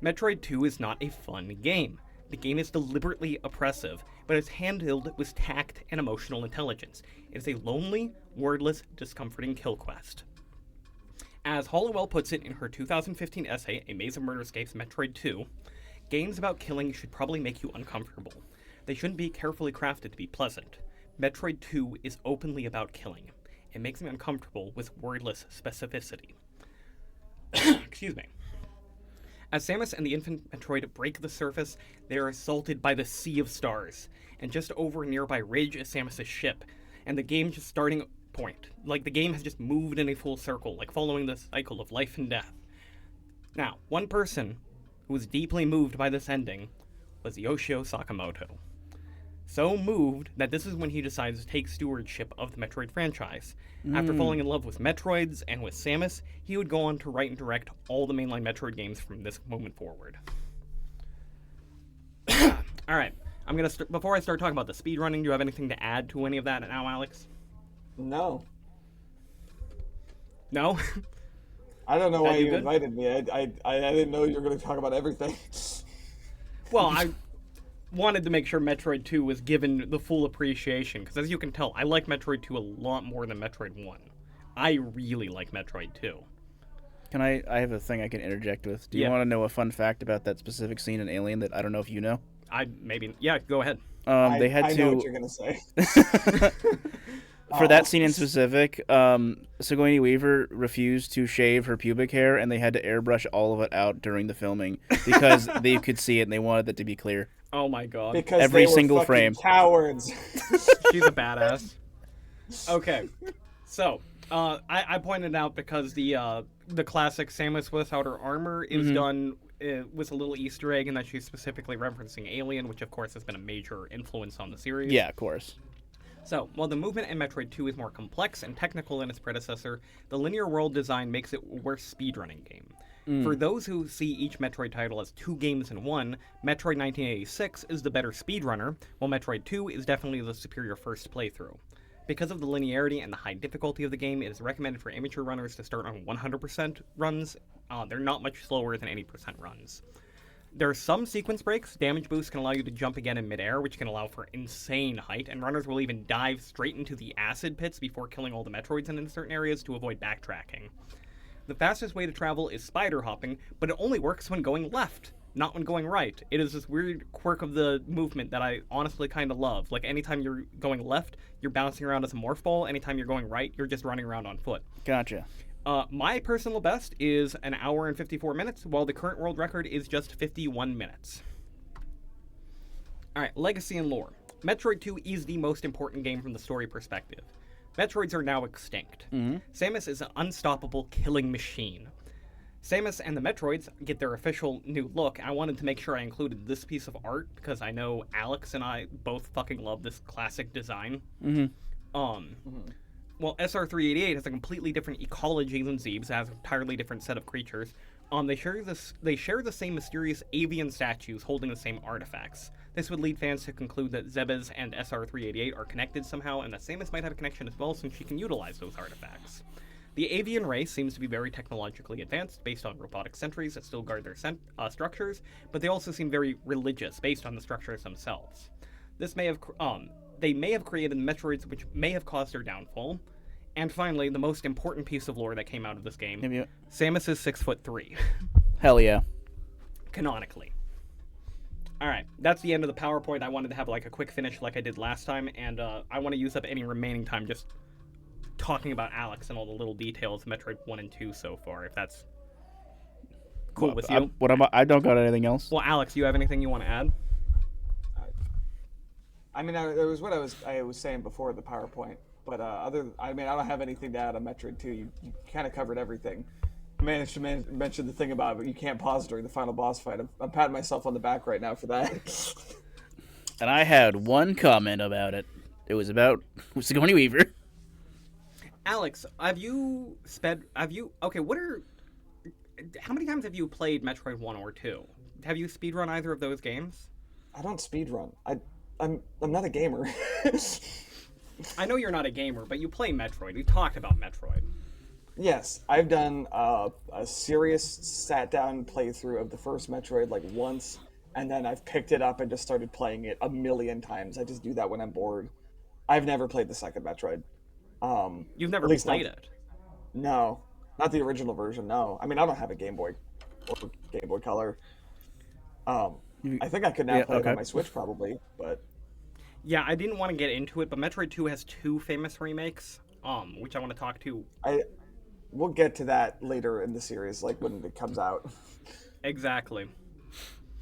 [SPEAKER 2] Metroid 2 is not a fun game. The game is deliberately oppressive, but it's handled with tact and emotional intelligence. It is a lonely, wordless, discomforting kill quest. As Hollowell puts it in her 2015 essay, A Maze of Murderscapes Metroid 2, games about killing should probably make you uncomfortable. They shouldn't be carefully crafted to be pleasant. Metroid 2 is openly about killing. It makes me uncomfortable with wordless specificity. Excuse me. As Samus and the infant Metroid break the surface, they are assaulted by the sea of stars. And just over a nearby ridge is Samus' ship. And the game's just starting point. The game has just moved in a full circle, following the cycle of life and death. Now, one person who was deeply moved by this ending was Yoshio Sakamoto. So moved that this is when he decides to take stewardship of the Metroid franchise. After falling in love with Metroids and with Samus, he would go on to write and direct all the mainline Metroid games from this moment forward. Alright, I'm gonna before I start talking about the speedrunning, do you have anything to add to any of that now, Alex?
[SPEAKER 3] No.
[SPEAKER 2] No?
[SPEAKER 3] I don't know why you
[SPEAKER 2] good?
[SPEAKER 3] invited me. I didn't know you were going to talk about everything.
[SPEAKER 2] Well, I wanted to make sure Metroid 2 was given the full appreciation, because as you can tell, I like Metroid 2 a lot more than Metroid 1. I really like Metroid 2.
[SPEAKER 1] I have a thing I can interject with. Do you want to know a fun fact about that specific scene in Alien that I don't know if you know?
[SPEAKER 2] Go ahead.
[SPEAKER 1] They had
[SPEAKER 3] I
[SPEAKER 1] to...
[SPEAKER 3] know what you're going to say.
[SPEAKER 1] For that scene in specific, Sigourney Weaver refused to shave her pubic hair, and they had to airbrush all of it out during the filming because they could see it and they wanted it to be clear.
[SPEAKER 2] Oh my god.
[SPEAKER 3] Because
[SPEAKER 1] every
[SPEAKER 3] they were
[SPEAKER 1] single
[SPEAKER 3] fucking
[SPEAKER 1] frame.
[SPEAKER 3] Cowards.
[SPEAKER 2] She's a badass. Okay, so I pointed out because the classic Samus without her armor is done with a little Easter egg, and that she's specifically referencing Alien, which of course has been a major influence on the series.
[SPEAKER 1] Yeah, of course.
[SPEAKER 2] So, while the movement in Metroid 2 is more complex and technical than its predecessor, the linear world design makes it a worse speedrunning game. For those who see each Metroid title as two games in one, Metroid 1986 is the better speedrunner, while Metroid 2 is definitely the superior first playthrough. Because of the linearity and the high difficulty of the game, it is recommended for amateur runners to start on 100% runs. They're not much slower than 80% runs. There are some sequence breaks. Damage boosts can allow you to jump again in midair, which can allow for insane height, and runners will even dive straight into the acid pits before killing all the Metroids in certain areas to avoid backtracking. The fastest way to travel is spider hopping, but it only works when going left, not when going right. It is this weird quirk of the movement that I honestly kind of love. Anytime you're going left, you're bouncing around as a morph ball. Anytime you're going right, you're just running around on foot.
[SPEAKER 1] Gotcha.
[SPEAKER 2] My personal best is an hour and 54 minutes, while the current world record is just 51 minutes. Alright, legacy and lore. Metroid 2 is the most important game from the story perspective. Metroids are now extinct.
[SPEAKER 1] Mm-hmm.
[SPEAKER 2] Samus is an unstoppable killing machine. Samus and the Metroids get their official new look. I wanted to make sure I included this piece of art because I know Alex and I both fucking love this classic design.
[SPEAKER 1] Mm-hmm.
[SPEAKER 2] Well, SR388 has a completely different ecology than Zeeb's. It has an entirely different set of creatures. They share the same mysterious avian statues holding the same artifacts. This would lead fans to conclude that Zebes and SR388 are connected somehow, and that Samus might have a connection as well since she can utilize those artifacts. The avian race seems to be very technologically advanced, based on robotic sentries that still guard their structures, but they also seem very religious, based on the structures themselves. They may have created Metroids which may have caused their downfall. And finally, the most important piece of lore that came out of this game, Samus is 6'3".
[SPEAKER 1] Hell yeah.
[SPEAKER 2] Canonically. Alright, that's the end of the PowerPoint. I wanted to have like a quick finish like I did last time, and I want to use up any remaining time just talking about Alex and all the little details of Metroid 1 and 2 so far, if that's cool with you.
[SPEAKER 1] I don't got anything else.
[SPEAKER 2] Well, Alex, do you have anything you want to add?
[SPEAKER 3] I mean, it was what I was saying before the PowerPoint, but I don't have anything to add on Metroid 2. You kind of covered everything. I managed to mention the thing about it, you can't pause during the final boss fight. I'm patting myself on the back right now for that.
[SPEAKER 1] And I had one comment about it. It was about Sigourney Weaver.
[SPEAKER 2] Alex, how many times have you played Metroid 1 or 2? Have you speedrun either of those games?
[SPEAKER 3] I don't speedrun. I'm not a gamer.
[SPEAKER 2] I know you're not a gamer, but you play Metroid. We talked about Metroid.
[SPEAKER 3] Yes, I've done a serious sat-down playthrough of the first Metroid like once, and then I've picked it up and just started playing it a million times. I just do that when I'm bored. I've never played the second Metroid.
[SPEAKER 2] You've never played it?
[SPEAKER 3] No, not the original version, no. I mean, I don't have a Game Boy or Game Boy Color. I think I could now play it on my Switch probably, but...
[SPEAKER 2] Yeah, I didn't want to get into it, but Metroid 2 has two famous remakes, which I want to talk to.
[SPEAKER 3] We'll get to that later in the series, like when it comes out.
[SPEAKER 2] Exactly.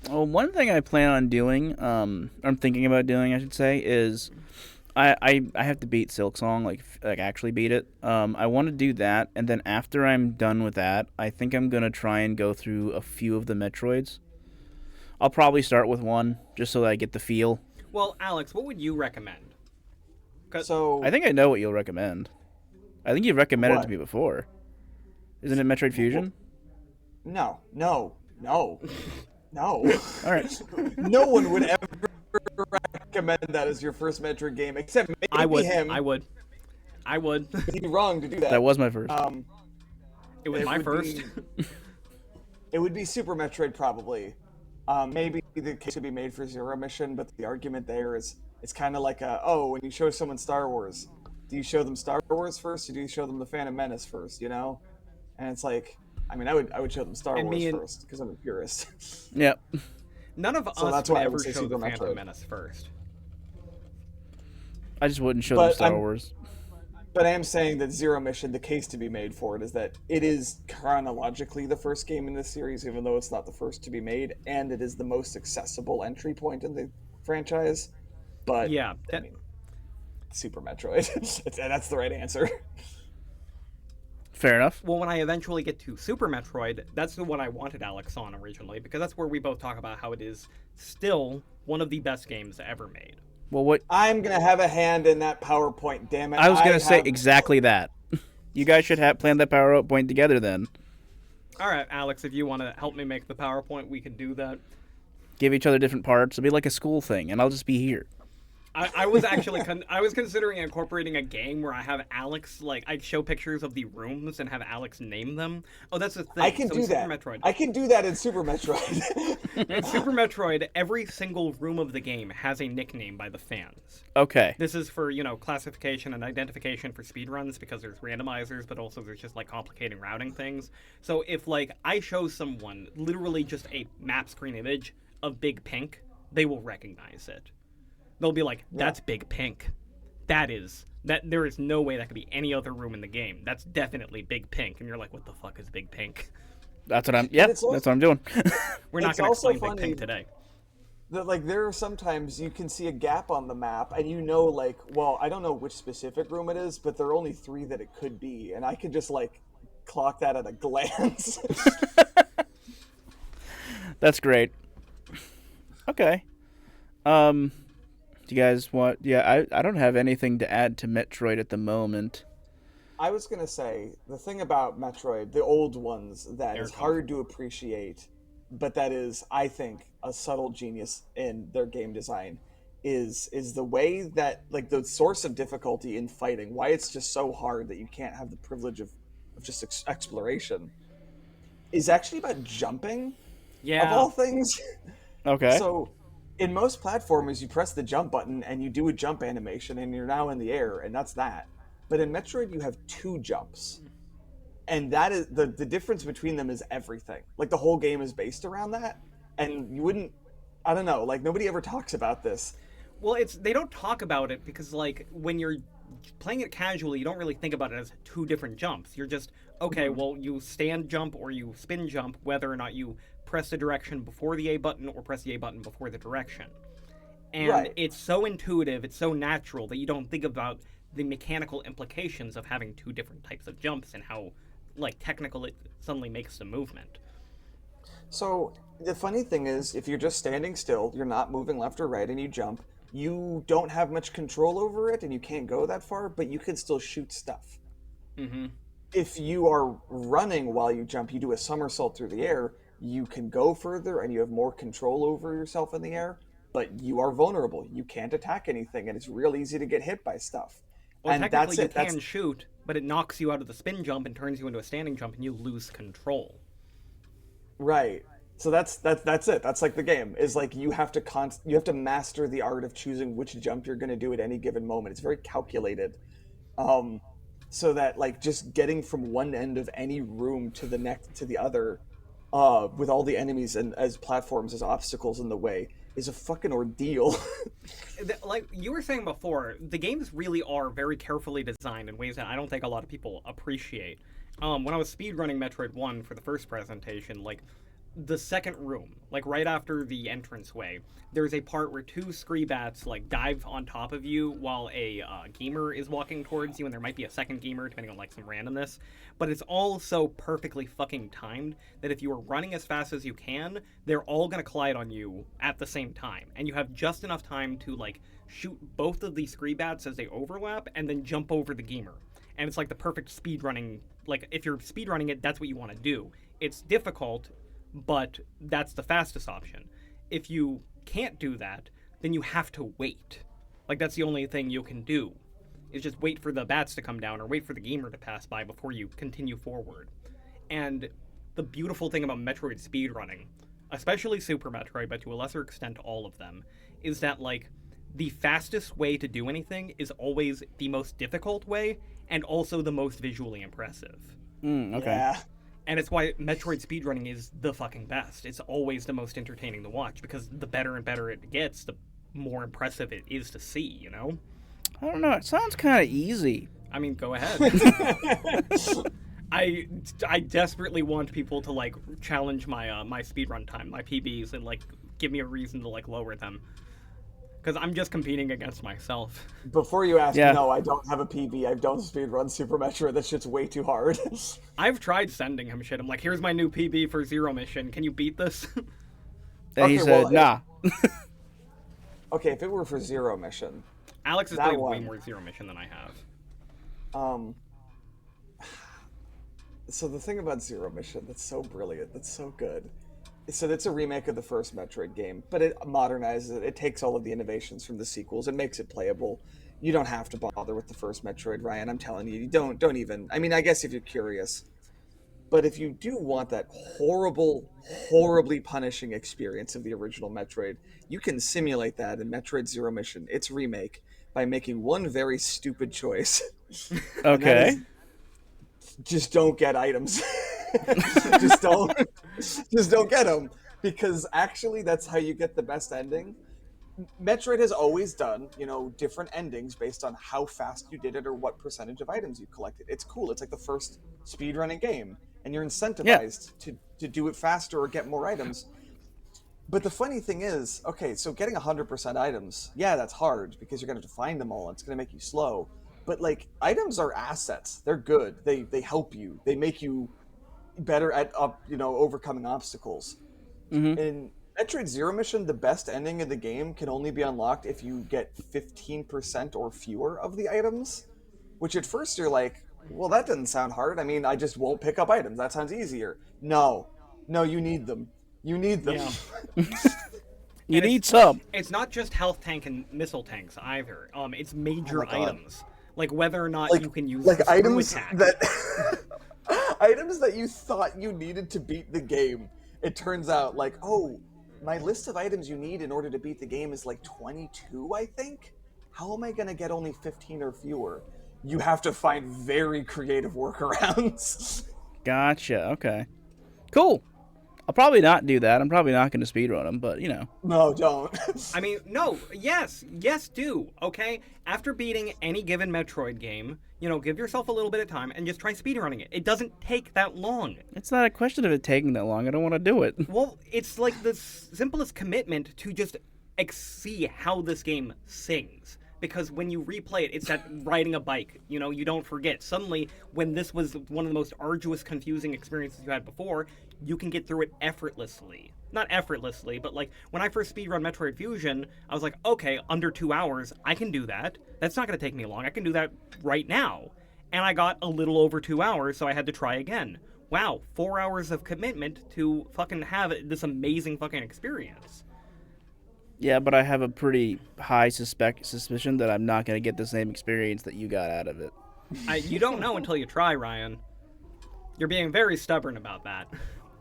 [SPEAKER 1] Well, one thing I plan on doing, I'm thinking about doing, I should say, is I have to beat silksong, like actually beat it. I want to do that, and then after I'm done with that, I think I'm gonna try and go through a few of the Metroids. I'll probably start with one, just so that I get the feel.
[SPEAKER 2] Well, Alex, what would you recommend?
[SPEAKER 1] I think I know what you'll recommend. I think you've recommended it to me before. Isn't it Metroid Fusion?
[SPEAKER 3] No. All
[SPEAKER 1] right.
[SPEAKER 3] No one would ever recommend that as your first Metroid game, except maybe him.
[SPEAKER 2] I would.
[SPEAKER 3] He'd be wrong to do that.
[SPEAKER 1] That was my first.
[SPEAKER 2] It was my first.
[SPEAKER 3] It would be Super Metroid, probably. Maybe the case would be made for Zero Mission, but the argument there is it's kind of like when you show someone Star Wars, do you show them Star Wars first, or do you show them The Phantom Menace first, you know? And it's like, I mean, I would show them Star Wars first, because I'm a purist.
[SPEAKER 1] Yep.
[SPEAKER 2] None of us would ever show the Phantom Menace first.
[SPEAKER 1] I just wouldn't show them Star Wars.
[SPEAKER 3] But I am saying that Zero Mission, the case to be made for it is that it is chronologically the first game in this series, even though it's not the first to be made, and it is the most accessible entry point in the franchise. But
[SPEAKER 2] yeah,
[SPEAKER 3] I mean, Super Metroid. That's the right answer.
[SPEAKER 1] Fair enough.
[SPEAKER 2] Well, when I eventually get to Super Metroid, that's the one I wanted Alex on originally, because that's where we both talk about how it is still one of the best games ever made.
[SPEAKER 1] Well, what?
[SPEAKER 3] I'm gonna have a hand in that PowerPoint. Damn it!
[SPEAKER 1] I was gonna say exactly that. You guys should have planned that PowerPoint together then.
[SPEAKER 2] All right, Alex, if you want to help me make the PowerPoint, we can do that.
[SPEAKER 1] Give each other different parts. It'll be like a school thing, and I'll just be here.
[SPEAKER 2] I was actually I was considering incorporating a game where I have Alex, like, I show pictures of the rooms and have Alex name them. Oh, that's the thing.
[SPEAKER 3] I can do that.
[SPEAKER 2] Metroid.
[SPEAKER 3] I can do that in Super Metroid.
[SPEAKER 2] In Super Metroid, every single room of the game has a nickname by the fans.
[SPEAKER 1] Okay.
[SPEAKER 2] This is for, classification and identification for speedruns, because there's randomizers, but also there's just, complicating routing things. So if, I show someone literally just a map screen image of Big Pink, they will recognize it. They'll be like, that's Big Pink. There is no way that could be any other room in the game. That's definitely Big Pink. And you're like, what the fuck is Big Pink?
[SPEAKER 1] That's what I'm doing.
[SPEAKER 2] We're not going to explain Big Pink today.
[SPEAKER 3] Like there are sometimes you can see a gap on the map and you know like, well, I don't know which specific room it is, but there are only three that it could be, and I can just like clock that at a glance.
[SPEAKER 1] That's great. Okay. Um, do you guys want? Yeah, I don't have anything to add to Metroid at the moment.
[SPEAKER 3] I was gonna say the thing about Metroid, the old ones, that is
[SPEAKER 2] Aircom.
[SPEAKER 3] hard to appreciate, but that is, I think, a subtle genius in their game design, is the way that like the source of difficulty in fighting, why it's just so hard that you can't have the privilege of just exploration, is actually about jumping, of
[SPEAKER 2] Yeah.
[SPEAKER 3] all things.
[SPEAKER 1] Okay.
[SPEAKER 3] So, in most platformers, you press the jump button and you do a jump animation, and you're now in the air, and that's that. But in Metroid, you have two jumps, and that is the difference between them is everything. Like the whole game is based around that, and you wouldn't. I don't know. Like nobody ever talks about this.
[SPEAKER 2] Well, it's they don't talk about it because like when you're playing it casually, you don't really think about it as two different jumps. You're just okay. Well, you stand jump or you spin jump, whether or not you press the direction before the A button or press the A button before the direction. And
[SPEAKER 3] Right.
[SPEAKER 2] it's so intuitive, it's so natural that you don't think about the mechanical implications of having two different types of jumps and how like technical it suddenly makes the movement.
[SPEAKER 3] So the funny thing is, if you're just standing still, you're not moving left or right, and you jump, you don't have much control over it, and you can't go that far, but you can still shoot stuff.
[SPEAKER 2] Mm-hmm.
[SPEAKER 3] If you are running while you jump, you do a somersault through the air, you can go further and you have more control over yourself in the air, but you are vulnerable. You can't attack anything, and it's real easy to get hit by stuff.
[SPEAKER 2] Well,
[SPEAKER 3] And
[SPEAKER 2] technically
[SPEAKER 3] that's
[SPEAKER 2] you
[SPEAKER 3] it. That's
[SPEAKER 2] can shoot, but it knocks you out of the spin jump and turns you into a standing jump, and you lose control.
[SPEAKER 3] right. So that's it. That's like the game is like you have to master the art of choosing which jump you're going to do at any given moment. It's very calculated. Um, so that like just getting from one end of any room to the next to the other, with all the enemies and as platforms as obstacles in the way is a fucking ordeal.
[SPEAKER 2] Like you were saying before, the games really are very carefully designed in ways that I don't think a lot of people appreciate. When I was speedrunning Metroid 1 for the first presentation, like the second room, like right after the entranceway, there's a part where two screebats like dive on top of you while a gamer is walking towards you, and there might be a second gamer depending on like some randomness. But it's all so perfectly fucking timed that if you are running as fast as you can, they're all gonna collide on you at the same time, and you have just enough time to like shoot both of these screebats as they overlap, and then jump over the gamer. And it's like the perfect speedrunning. Like if you're speedrunning it, that's what you want to do. It's difficult, but that's the fastest option. If you can't do that, then you have to wait. Like that's the only thing you can do. Is just wait for the bats to come down or wait for the gamer to pass by before you continue forward. And the beautiful thing about Metroid speedrunning, especially Super Metroid, but to a lesser extent all of them, is that like the fastest way to do anything is always the most difficult way and also the most visually impressive.
[SPEAKER 1] Okay.
[SPEAKER 3] Yeah.
[SPEAKER 2] And it's why Metroid speedrunning is the fucking best. It's always the most entertaining to watch because the better and better it gets, the more impressive it is to see, you know?
[SPEAKER 1] I don't know. It sounds kind of easy.
[SPEAKER 2] I mean, go ahead. I desperately want people to like challenge my my speedrun time, my PBs, and like give me a reason to like lower them. Because I'm just competing against myself.
[SPEAKER 3] Before you ask,
[SPEAKER 1] Yeah.
[SPEAKER 3] no, I don't have a PB. I don't speedrun Super Metroid. That shit's way too hard.
[SPEAKER 2] I've tried sending him shit. I'm like, here's my new PB for Zero Mission. Can you beat this?
[SPEAKER 1] And he
[SPEAKER 3] Okay,
[SPEAKER 1] said,
[SPEAKER 3] well,
[SPEAKER 1] nah.
[SPEAKER 3] Okay, if it were for Zero Mission,
[SPEAKER 2] Alex has
[SPEAKER 3] That
[SPEAKER 2] played way
[SPEAKER 3] one.
[SPEAKER 2] more Zero Mission than I have.
[SPEAKER 3] um, so the thing about Zero Mission that's so brilliant, that's so good, so it's a remake of the first Metroid game, but it modernizes it. It takes all of the innovations from the sequels and makes it playable. You don't have to bother with the first Metroid, Ryan. I'm telling you, you don't even. I mean, I guess if you're curious, but if you do want that horrible, horribly punishing experience of the original Metroid, you can simulate that in Metroid Zero Mission, its remake, by making one very stupid choice, and that is
[SPEAKER 1] Okay.
[SPEAKER 3] just don't get items. just don't, just don't get them, because actually that's how you get the best ending. Metroid has always done, different endings based on how fast you did it or what percentage of items you collected. It's cool. It's like the first speedrunning game, and you're
[SPEAKER 1] Yeah.
[SPEAKER 3] incentivized to do it faster or get more items. But the funny thing is, okay, so getting 100% items, yeah, that's hard because you're going to have to find them all. And it's going to make you slow. But like items are assets. They're good. They help you. They make you better at overcoming obstacles.
[SPEAKER 1] Mm-hmm.
[SPEAKER 3] In Metroid Zero Mission, the best ending of the game can only be unlocked if you get 15% or fewer of the items. Which at first you're like, well, that doesn't sound hard. I mean, I just won't pick up items. That sounds easier. No, no, you need them. You need them.
[SPEAKER 2] Yeah.
[SPEAKER 1] You
[SPEAKER 2] And
[SPEAKER 1] need some.
[SPEAKER 2] It's not just health tank and missile tanks either. It's major
[SPEAKER 3] Oh my God.
[SPEAKER 2] items, like whether or not
[SPEAKER 3] like
[SPEAKER 2] you can use
[SPEAKER 3] like
[SPEAKER 2] the screw
[SPEAKER 3] items
[SPEAKER 2] attack.
[SPEAKER 3] that items that you thought you needed to beat the game. It turns out like, oh, my list of items you need in order to beat the game is like 22, I think. How am I going to get only 15 or fewer? You have to find very creative workarounds.
[SPEAKER 1] Gotcha. Okay. Cool. I'll probably not do that. I'm probably not going to speedrun them, but, you know.
[SPEAKER 3] No, don't.
[SPEAKER 2] I mean, no, yes, do, okay? After beating any given Metroid game, give yourself a little bit of time and just try speedrunning it. It doesn't take that long.
[SPEAKER 1] It's not a question of it taking that long. I don't want to do it.
[SPEAKER 2] Well, it's like the simplest commitment to just see how this game sings. Because when you replay it, it's that riding a bike. You don't forget. Suddenly, when this was one of the most arduous, confusing experiences you had before, you can get through it effortlessly. Not effortlessly, but like when I first speedrun Metroid Fusion, I was like, okay, under 2 hours, I can do that. That's not going to take me long. I can do that right now. And I got a little over 2 hours, so I had to try again. Wow, 4 hours of commitment to fucking have this amazing fucking experience.
[SPEAKER 1] Yeah, but I have a pretty high suspicion that I'm not going to get the same experience that you got out of it.
[SPEAKER 2] You don't know until you try, Ryan. You're being very stubborn about that.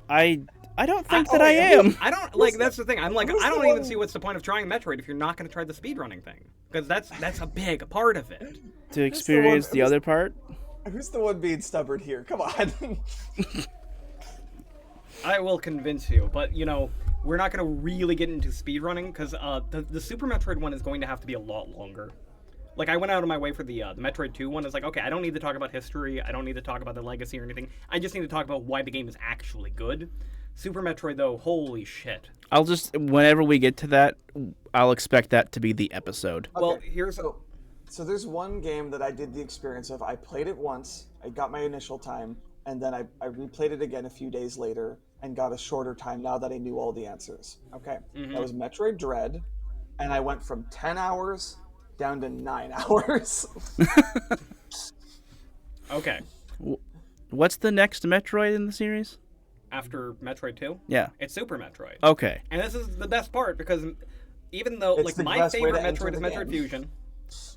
[SPEAKER 1] I don't think that I am.
[SPEAKER 2] I don't like. That's the thing. I'm like, I don't even see what's the point of trying Metroid if you're not going to try the speedrunning thing, because that's a big part of it.
[SPEAKER 1] To experience the other part?
[SPEAKER 3] Who's the one being stubborn here? Come on.
[SPEAKER 2] I will convince you, but we're not going to really get into speedrunning because the Super Metroid one is going to have to be a lot longer. Like, I went out of my way for the Metroid 2 one. It's like, okay, I don't need to talk about history. I don't need to talk about the legacy or anything. I just need to talk about why the game is actually good. Super Metroid, though, holy shit.
[SPEAKER 1] I'll just, whenever we get to that, I'll expect that to be the episode.
[SPEAKER 3] Okay,
[SPEAKER 2] well, here's...
[SPEAKER 3] So there's one game that I did the experience of. I played it once. I got my initial time. And then I replayed it again a few days later and got a shorter time now that I knew all the answers. Okay.
[SPEAKER 2] Mm-hmm.
[SPEAKER 3] That was Metroid Dread. And I went from 10 hours down to 9 hours.
[SPEAKER 2] Okay.
[SPEAKER 1] What's the next Metroid in the series?
[SPEAKER 2] After Metroid 2?
[SPEAKER 1] Yeah.
[SPEAKER 2] It's Super Metroid.
[SPEAKER 1] Okay.
[SPEAKER 2] And this is the best part because even though,
[SPEAKER 3] It's
[SPEAKER 2] like,
[SPEAKER 3] the
[SPEAKER 2] my
[SPEAKER 3] best way
[SPEAKER 2] favorite
[SPEAKER 3] to enter
[SPEAKER 2] Metroid is
[SPEAKER 3] the
[SPEAKER 2] Metroid
[SPEAKER 3] game.
[SPEAKER 2] Fusion.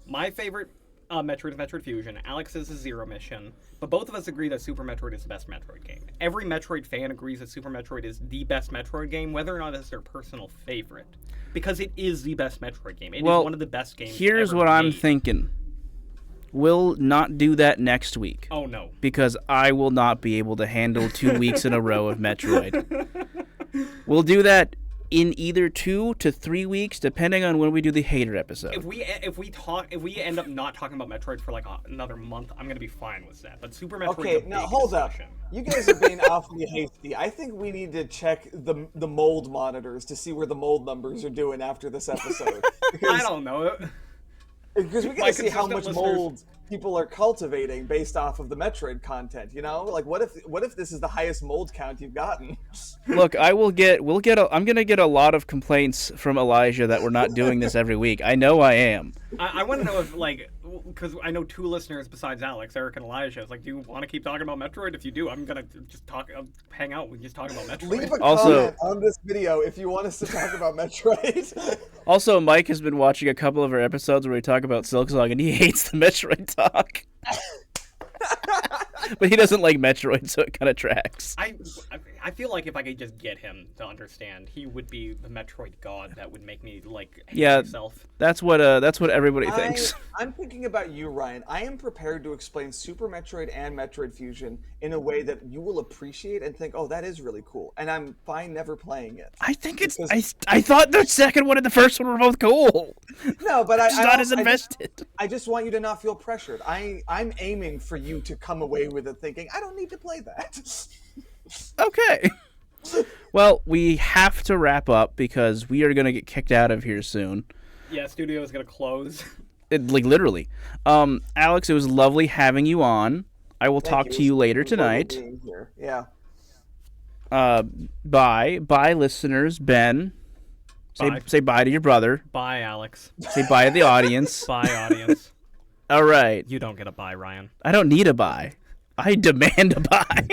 [SPEAKER 2] My favorite Metroid is Metroid Fusion. Alex's is Zero Mission. But both of us agree that Super Metroid is the best Metroid game. Every Metroid fan agrees that Super Metroid is the best Metroid game, whether or not it's their personal favorite. Because it is the best Metroid game. It is one of the best games
[SPEAKER 1] Here's
[SPEAKER 2] ever
[SPEAKER 1] what I'm
[SPEAKER 2] made.
[SPEAKER 1] thinking. We'll not do that next week.
[SPEAKER 2] Oh, no.
[SPEAKER 1] Because I will not be able to handle 2 weeks in a row of Metroid. We'll do that in either 2 to 3 weeks, depending on when we do the hater episode.
[SPEAKER 2] If we end up not talking about Metroid for like another month, I'm gonna be fine with that. But Super Metroid.
[SPEAKER 3] Okay, now hold up. You guys are being awfully hasty. I think we need to check the mold monitors to see where the mold numbers are doing after this episode.
[SPEAKER 2] I don't know.
[SPEAKER 3] Because we
[SPEAKER 2] My
[SPEAKER 3] gotta see how much
[SPEAKER 2] consistent listeners-
[SPEAKER 3] mold people are cultivating based off of the Metroid content. Like, what if this is the highest mold count you've gotten?
[SPEAKER 1] Look, I'm gonna get a lot of complaints from Elijah that we're not doing this every week. I know I am.
[SPEAKER 2] I want to know if, like, because I know 2 listeners besides Alex, Eric and Elijah. It's like, do you want to keep talking about Metroid? If you do, I'm gonna just hang out. We can just talk about Metroid.
[SPEAKER 3] Leave a
[SPEAKER 1] Also-
[SPEAKER 3] comment on this video if you want us to talk about Metroid.
[SPEAKER 1] Also, Mike has been watching a couple of our episodes where we talk about silksong, and he hates the Metroid talk. But he doesn't like Metroid, so it kind of tracks.
[SPEAKER 2] I feel like if I could just get him to understand, he would be the Metroid god that would make me like hate myself.
[SPEAKER 1] That's what everybody thinks.
[SPEAKER 3] I'm thinking about you, Ryan. I am prepared to explain Super Metroid and Metroid Fusion in a way that you will appreciate and think, oh, that is really cool. And I'm fine never playing it.
[SPEAKER 1] I think it's. I thought the second one and the first one were both cool.
[SPEAKER 3] No, but
[SPEAKER 1] I'm not as invested.
[SPEAKER 3] I just want you to not feel pressured. I'm aiming for you to come away with it thinking, I don't need to play that.
[SPEAKER 1] Okay. Well, we have to wrap up because we are going to get kicked out of here soon.
[SPEAKER 2] Yeah, studio is gonna close.
[SPEAKER 1] Literally. Alex, it was lovely having you on. I will talk to you later
[SPEAKER 3] It was lovely
[SPEAKER 1] tonight.
[SPEAKER 3] being here. Yeah.
[SPEAKER 1] Bye, listeners. Ben,
[SPEAKER 2] Bye.
[SPEAKER 1] say bye to your brother.
[SPEAKER 2] Bye, Alex.
[SPEAKER 1] Say bye to the audience.
[SPEAKER 2] Bye, audience.
[SPEAKER 1] All right.
[SPEAKER 2] You don't get a bye, Ryan.
[SPEAKER 1] I don't need a bye. I demand a bye.